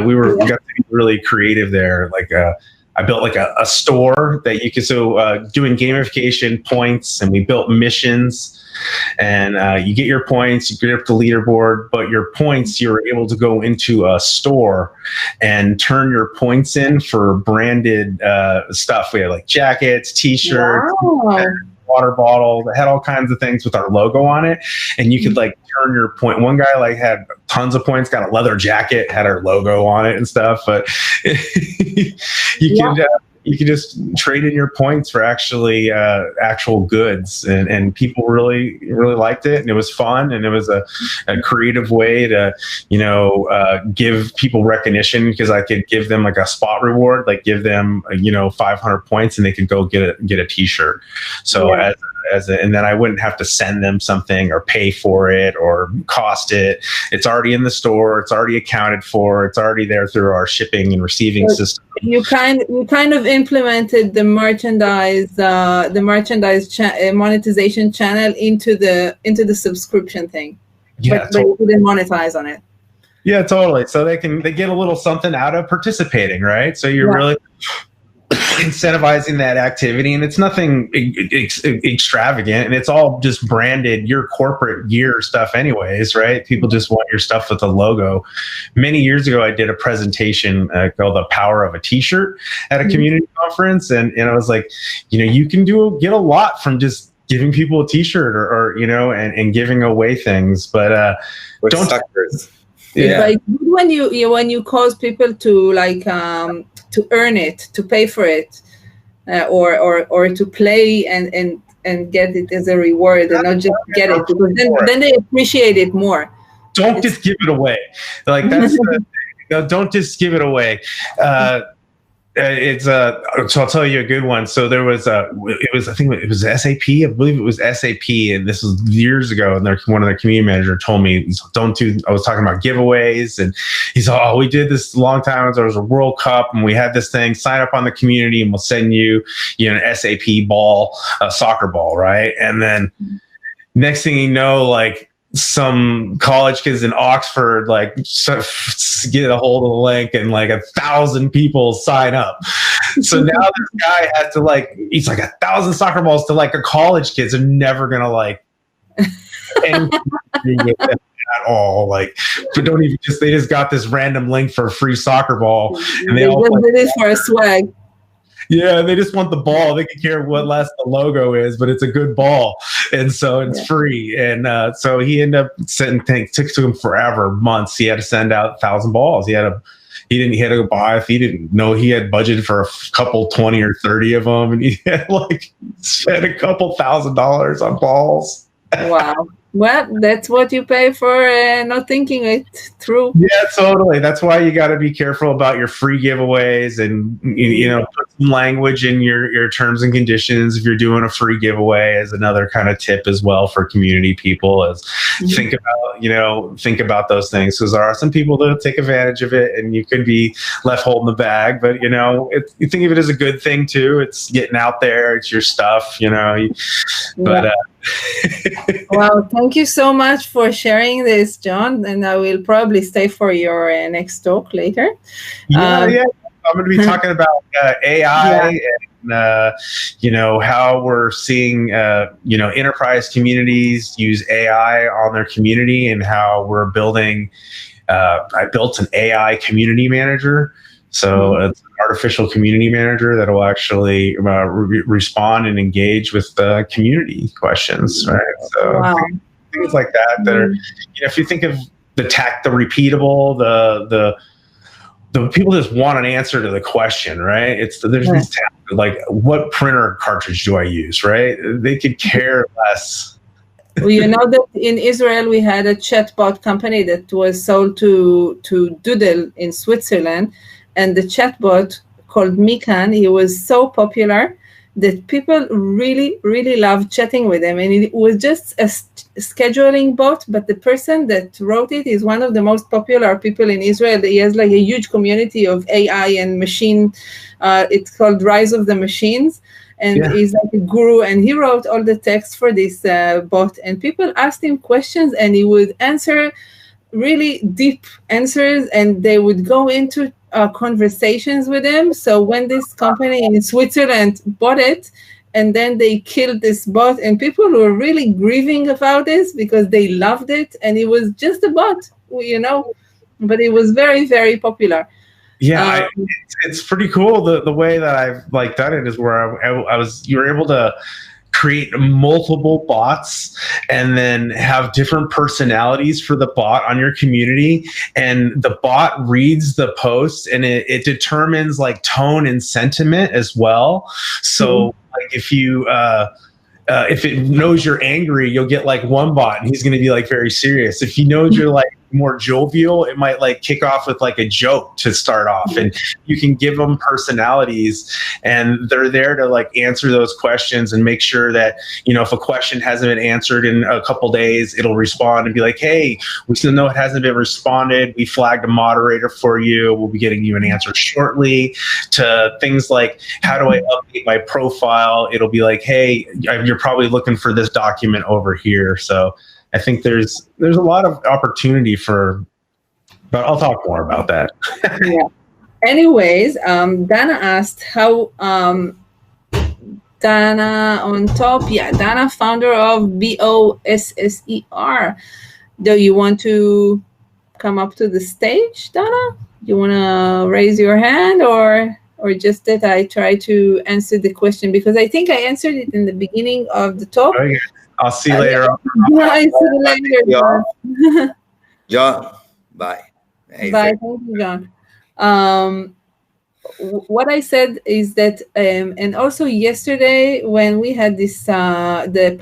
Speaker 5: We got to be really creative there. Like I built like a store that you could doing gamification points, and we built missions. And you get your points, you get up the leaderboard, but your points, you're able to go into a store and turn your points in for branded stuff. We had like jackets, t-shirts, water bottle that had all kinds of things with our logo on it. And you could like turn your point. One guy like had tons of points, got a leather jacket, had our logo on it and stuff. But you could you could just trade in your points for actually actual goods, and people really liked it, and it was fun, and it was a creative way to give people recognition, because I could give them like a spot reward, like give them 500 points, and they could go get a t-shirt. So and then I wouldn't have to send them something or pay for it or cost it. It's already in the store. It's already accounted for. It's already there through our shipping and receiving system.
Speaker 2: You kind of implemented the merchandise monetization channel into the subscription thing.
Speaker 5: Yeah,
Speaker 2: but you didn't monetize on it.
Speaker 5: Yeah, totally. So they get a little something out of participating, right? So you're really incentivizing that activity, and it's nothing extravagant, and it's all just branded your corporate gear stuff anyways, right? People just want your stuff with a logo. Many years ago, I did a presentation called The Power of a T-Shirt at a community conference, and I was like, you can get a lot from just giving people a T-shirt or and giving away things, but don't suckers.
Speaker 2: Yeah. Like when you cause people to to earn it, to pay for it, or to play and get it as a reward, and not just get it, because then they appreciate it more.
Speaker 5: Don't just give it away. Like that's don't just give it away. So I'll tell you a good one. So there was I think it was SAP. I believe it was SAP, and this was years ago. And one of their community managers told me, I was talking about giveaways, and he said, "Oh, we did this a long time ago. There was a World Cup, and we had this thing. Sign up on the community, and we'll send you, an SAP ball, a soccer ball, right?" And then next thing you know, like, some college kids in Oxford get a hold of the link, and like 1,000 people sign up. So now this guy has to he's like 1,000 soccer balls to like a college kids are never gonna like anything with them at all. Like, but they just got this random link for a free soccer ball, and they all
Speaker 2: did it for a swag.
Speaker 5: Yeah, they just want the ball. They can care what less the logo is, but it's a good ball, and so it's free. And so he ended up sending things. Took to him forever, months. He had to send out 1,000 balls. He had to go buy. If he didn't know, he had budgeted for a couple 20 or 30 of them, and he had spent a couple $1,000s on balls.
Speaker 2: Wow. Well, that's what you pay for not thinking it through.
Speaker 5: Yeah, totally. That's why you got to be careful about your free giveaways, and put some language in your terms and conditions if you're doing a free giveaway, as another kind of tip as well for community people. Is think about those things, because there are some people that take advantage of it, and you could be left holding the bag. But you think of it as a good thing too. It's getting out there. It's your stuff.
Speaker 2: Well, thank you so much for sharing this, John, and I will probably stay for your next talk later.
Speaker 5: I'm going to be talking about AI and how we're seeing enterprise communities use AI on their community, and how we're building. I built an AI community manager. So it's an artificial community manager that will actually respond and engage with the community questions, right? So things like that are, if you think of the repeatable, the people just want an answer to the question, right? There's these tasks like, what printer cartridge do I use, right? They could care less.
Speaker 2: Well, that in Israel we had a chatbot company that was sold to Doodle in Switzerland. And the chatbot called Mikan, he was so popular that people really, really loved chatting with him. And it was just a scheduling bot, but the person that wrote it is one of the most popular people in Israel. He has a huge community of AI and machine. It's called Rise of the Machines. And he's like a guru, and he wrote all the text for this bot. And people asked him questions, and he would answer really deep answers, and they would go into conversations with him. So when this company in Switzerland bought it, and then they killed this bot, and people were really grieving about this because they loved it, and it was just a bot, but it was very, very popular.
Speaker 5: Yeah, it's pretty cool. The way that I've done it is where you were able to create multiple bots and then have different personalities for the bot on your community. And the bot reads the post and it determines like tone and sentiment as well. So like if it knows you're angry, you'll get like one bot and he's going to be like very serious. If he knows you're like more jovial, it might like kick off with like a joke to start off, and you can give them personalities and they're there to like answer those questions and make sure that, you know, if a question hasn't been answered in a couple days, it'll respond and be like, hey, we still know it hasn't been responded. We flagged a moderator for you. We'll be getting you an answer shortly. To things like, how do I update my profile? It'll be like, hey, you're probably looking for this document over here. So I think there's a lot of opportunity but I'll talk more about that.
Speaker 2: Yeah. Anyways, Dana asked how Dana on top. Yeah, Dana, founder of BOSSER. Do you want to come up to the stage, Dana? You want to raise your hand or just that I try to answer the question, because I think I answered it in the beginning of the talk.
Speaker 5: Okay. I'll see you later.
Speaker 2: I'll see you later, John.
Speaker 4: John, bye. Hey,
Speaker 2: bye. Thank you, John. What I said is that, and also yesterday when we had this the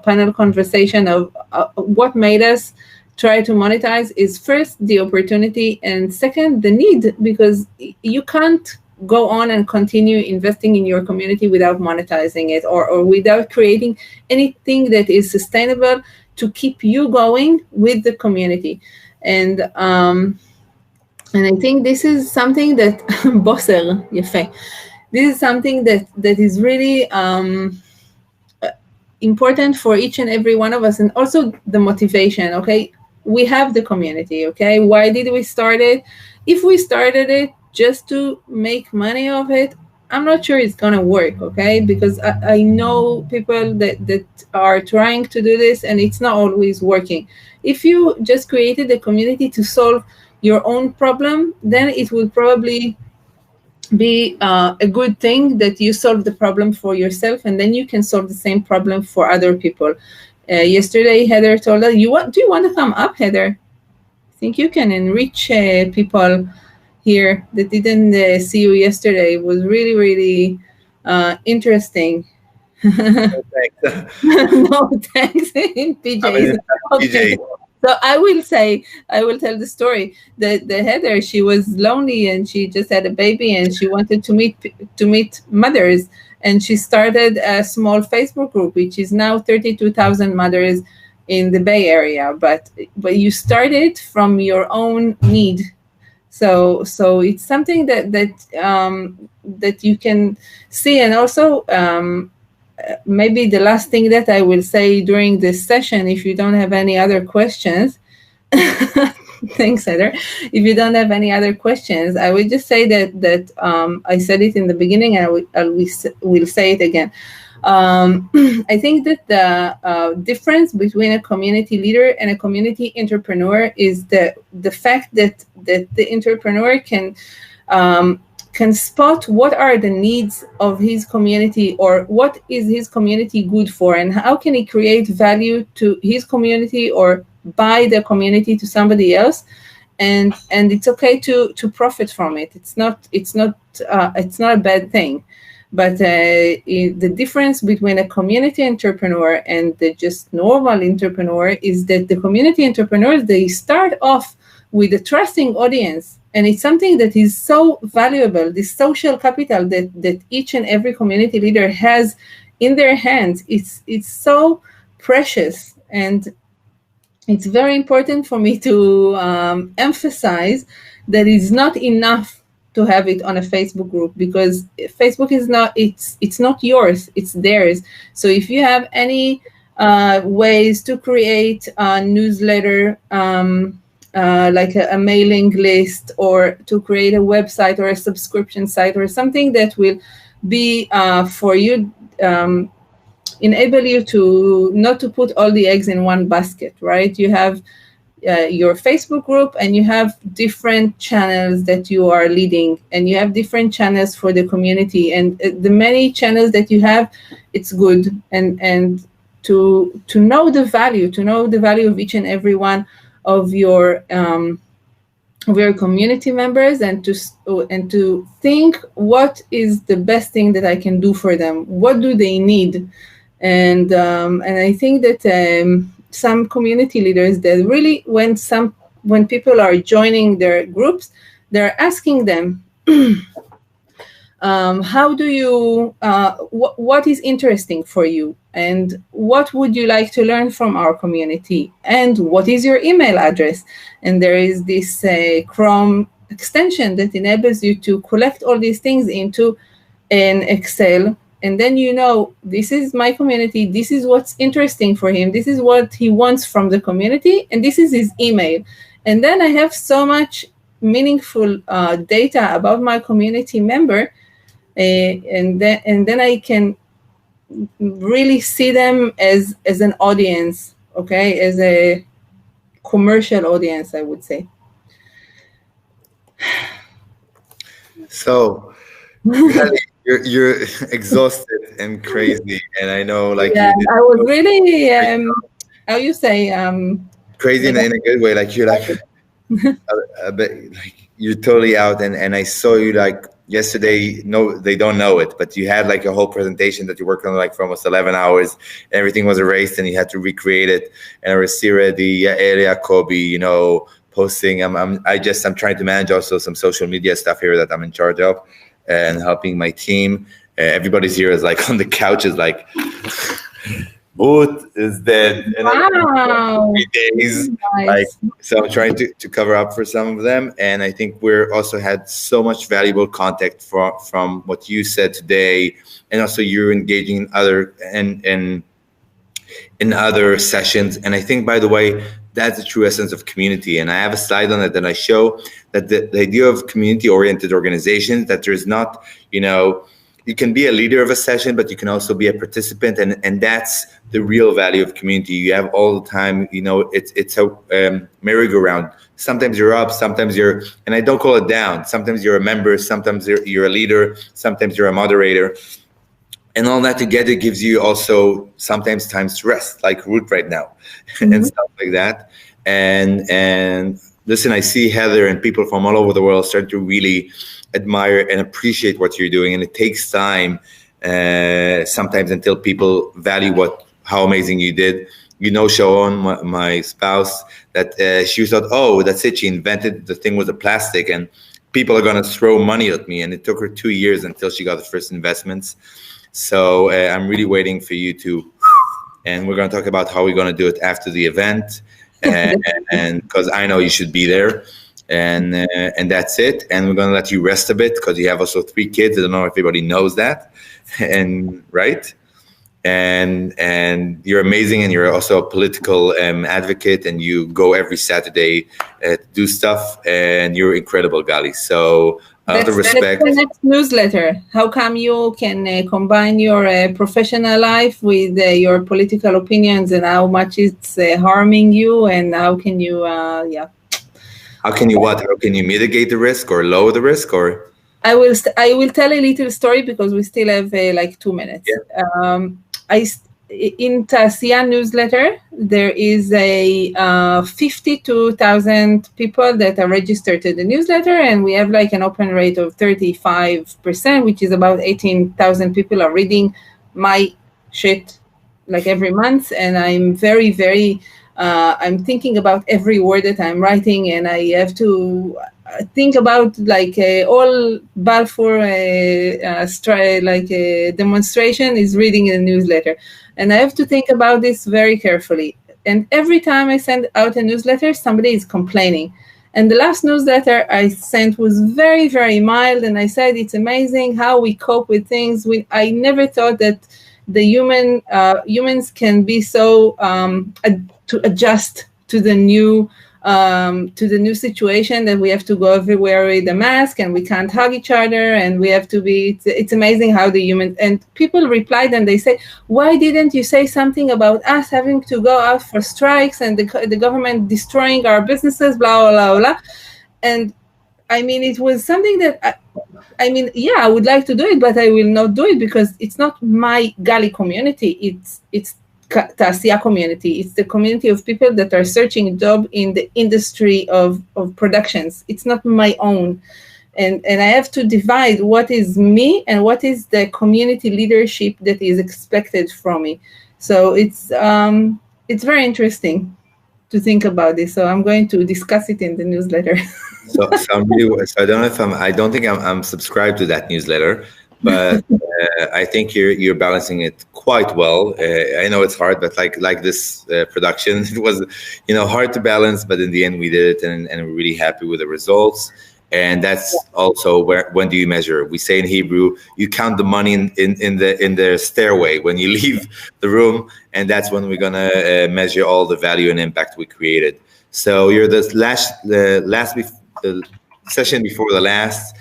Speaker 2: panel conversation of what made us try to monetize is first the opportunity and second the need, because you can't go on and continue investing in your community without monetizing it or without creating anything that is sustainable to keep you going with the community. And I think this is something that Bosser, Yefe, this is something that is really important for each and every one of us, and also the motivation. Okay, we have the community. Okay, why did we start it? If we started it just to make money of it, I'm not sure it's gonna work, okay? Because I know people that are trying to do this and it's not always working. If you just created a community to solve your own problem, then it will probably be a good thing that you solve the problem for yourself, and then you can solve the same problem for other people. Yesterday, Heather told us, do you want to come up, Heather? I think you can enrich people here that didn't see you yesterday. It was really, really interesting.
Speaker 4: No thanks.
Speaker 2: No thanks. PJs. Okay. So I will tell the story. The Heather, she was lonely and she just had a baby and she wanted to meet mothers, and she started a small Facebook group, which is now 32,000 mothers in the Bay Area. But you started from your own need. So it's something that you can see. And also maybe the last thing that I will say during this session, if you don't have any other questions, thanks, Heather. If you don't have any other questions, I will just say that I said it in the beginning, and I will say it again. I think that the difference between a community leader and a community entrepreneur is the fact that the entrepreneur can spot what are the needs of his community, or what is his community good for, and how can he create value to his community or buy the community to somebody else, and it's okay to profit from it. It's not a bad thing. But the difference between a community entrepreneur and the just normal entrepreneur is that the community entrepreneurs, they start off with a trusting audience. And it's something that is so valuable, this social capital that each and every community leader has in their hands. It's so precious. And it's very important for me to emphasize that it's not enough to have it on a Facebook group, because Facebook is not, it's not yours, it's theirs. So if you have any ways to create a newsletter, like a mailing list, or to create a website or a subscription site, or something that will be for you, enable you to not to put all the eggs in one basket, right? You have your Facebook group, and you have different channels that you are leading, and you have different channels for the community, and the many channels that you have, it's good, and to know the value of each and every one of your community members, and to think what is the best thing that I can do for them, what do they need, and I think that some community leaders that really, when people are joining their groups, they're asking them, how do you, what is interesting for you, and what would you like to learn from our community, and what is your email address? And there is this Chrome extension that enables you to collect all these things into an Excel. And then this is my community, this is what's interesting for him, this is what he wants from the community, and this is his email. And then I have so much meaningful data about my community member, and then I can really see them as an audience, okay, as a commercial audience, I would say.
Speaker 4: So, you're exhausted and crazy, and I know, like,
Speaker 2: I was really, how you say,
Speaker 4: crazy in a good way. Like, you're like, a bit, like, you're totally out, and I saw you like yesterday. No, they don't know it, but you had like a whole presentation that you worked on like for almost 11 hours. Everything was erased, and you had to recreate it. And I was the area Kobe, posting. I'm trying to manage also some social media stuff here that I'm in charge of, and helping my team. Everybody's here is like on the couch is like, Boot is dead. And
Speaker 2: wow.
Speaker 4: 3 days.
Speaker 2: Nice.
Speaker 4: Like, so I'm trying to cover up for some of them. And I think we're also had so much valuable contact from what you said today. And also you're engaging in other in other sessions. And I think, by the way, that's the true essence of community. And I have a slide on it that I show that the idea of community-oriented organizations, that there's not, you can be a leader of a session, but you can also be a participant. And that's the real value of community. You have all the time, it's a merry-go-round. Sometimes you're up, sometimes you're, and I don't call it down. Sometimes you're a member, sometimes you're a leader, sometimes you're a moderator. And all that together gives you also sometimes times to rest, like Ruth right now, and stuff like that. And listen, I see Heather and people from all over the world start to really admire and appreciate what you're doing. And it takes time sometimes until people value how amazing you did. Sharon, my spouse, that she thought, oh, that's it. She invented the thing with the plastic and people are going to throw money at me. And it took her 2 years until she got the first investments. So I'm really waiting for you and we're going to talk about how we're going to do it after the event. And because I know you should be there. And that's it. And we're going to let you rest a bit because you have also 3 kids. I don't know if everybody knows that. And right. And you're amazing. And you're also a political advocate, and you go every Saturday to do stuff, and you're incredible, Gali. So
Speaker 2: that's
Speaker 4: respect.
Speaker 2: the next newsletter. How come you can combine your professional life with your political opinions, and how much it's harming you, and how can you,
Speaker 4: How can you what? How can you mitigate the risk or lower the risk? Or
Speaker 2: I will tell a little story because we still have like 2 minutes.
Speaker 4: Yeah.
Speaker 2: In Tasian newsletter, there is a 52,000 people that are registered to the newsletter, and we have like an open rate of 35%, which is about 18,000 people are reading my shit like every month. And I'm very, very, I'm thinking about every word that I'm writing, and I have to think about like all Balfour demonstration is reading a newsletter. And I have to think about this very carefully. And every time I send out a newsletter, somebody is complaining. And the last newsletter I sent was very, very mild. And I said, it's amazing how we cope with things. I never thought that the humans can be so to adjust to the new to the new situation that we have to go everywhere with a mask and we can't hug each other and we have to be, it's amazing how the human, and people replied and they say, why didn't you say something about us having to go out for strikes and the government destroying our businesses, blah, blah, blah. And I mean, it was something that, I mean, yeah, I would like to do it, but I will not do it because it's not my Gali community. It's Tasiya community. It's the community of people that are searching a job in the industry of productions. It's not my own. And I have to divide what is me and what is the community leadership that is expected from me. So it's very interesting to think about this. So I'm going to discuss it in the newsletter.
Speaker 4: So I don't know if I don't think I'm subscribed to that newsletter, but I think you're balancing it quite well. I know it's hard, but like this production, it was, hard to balance, but in the end we did it, and we're really happy with the results. And that's also when do you measure? We say in Hebrew, you count the money in the stairway when you leave the room, and that's when we're gonna measure all the value and impact we created. So you're the session before the last.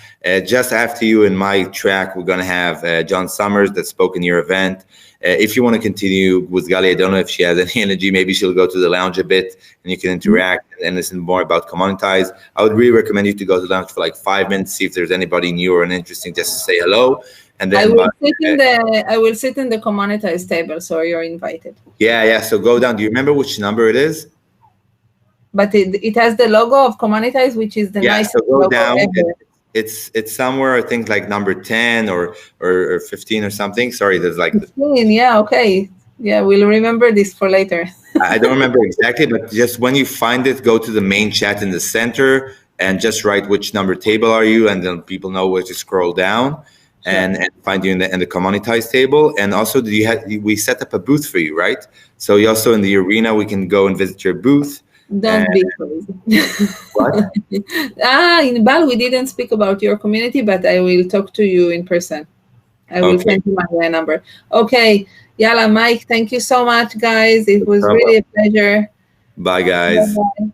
Speaker 4: Just after you in my track, we're going to have John Summers that spoke in your event. If you want to continue with Gali, I don't know if she has any energy. Maybe she'll go to the lounge a bit and you can interact and listen more about Monetize. I would really recommend you to go to the lounge for like 5 minutes, see if there's anybody new or interesting, just to say hello. And then
Speaker 2: I will sit in the Monetize table, so you're invited.
Speaker 4: Yeah. So go down. Do you remember which number it is?
Speaker 2: But it has the logo of Monetize, which is the nice
Speaker 4: so go
Speaker 2: logo
Speaker 4: down.
Speaker 2: ever.
Speaker 4: It's somewhere, I think, like number 10 or 15 or something. Sorry, there's like
Speaker 2: 15. Yeah, okay. Yeah, we'll remember this for later.
Speaker 4: I don't remember exactly, but just when you find it, go to the main chat in the center and just write which number table are you, and then people know where to scroll down and find you in the Monetize table. And also, we set up a booth for you, right? So you also in the arena, we can go and visit your booth.
Speaker 2: Don't be crazy.
Speaker 4: What?
Speaker 2: In Bal, we didn't speak about your community, but I will talk to you in person. I will send you my number. Okay. Yalla, Mike, thank you so much, guys. It was really a pleasure.
Speaker 4: Bye, guys.
Speaker 2: Bye-bye.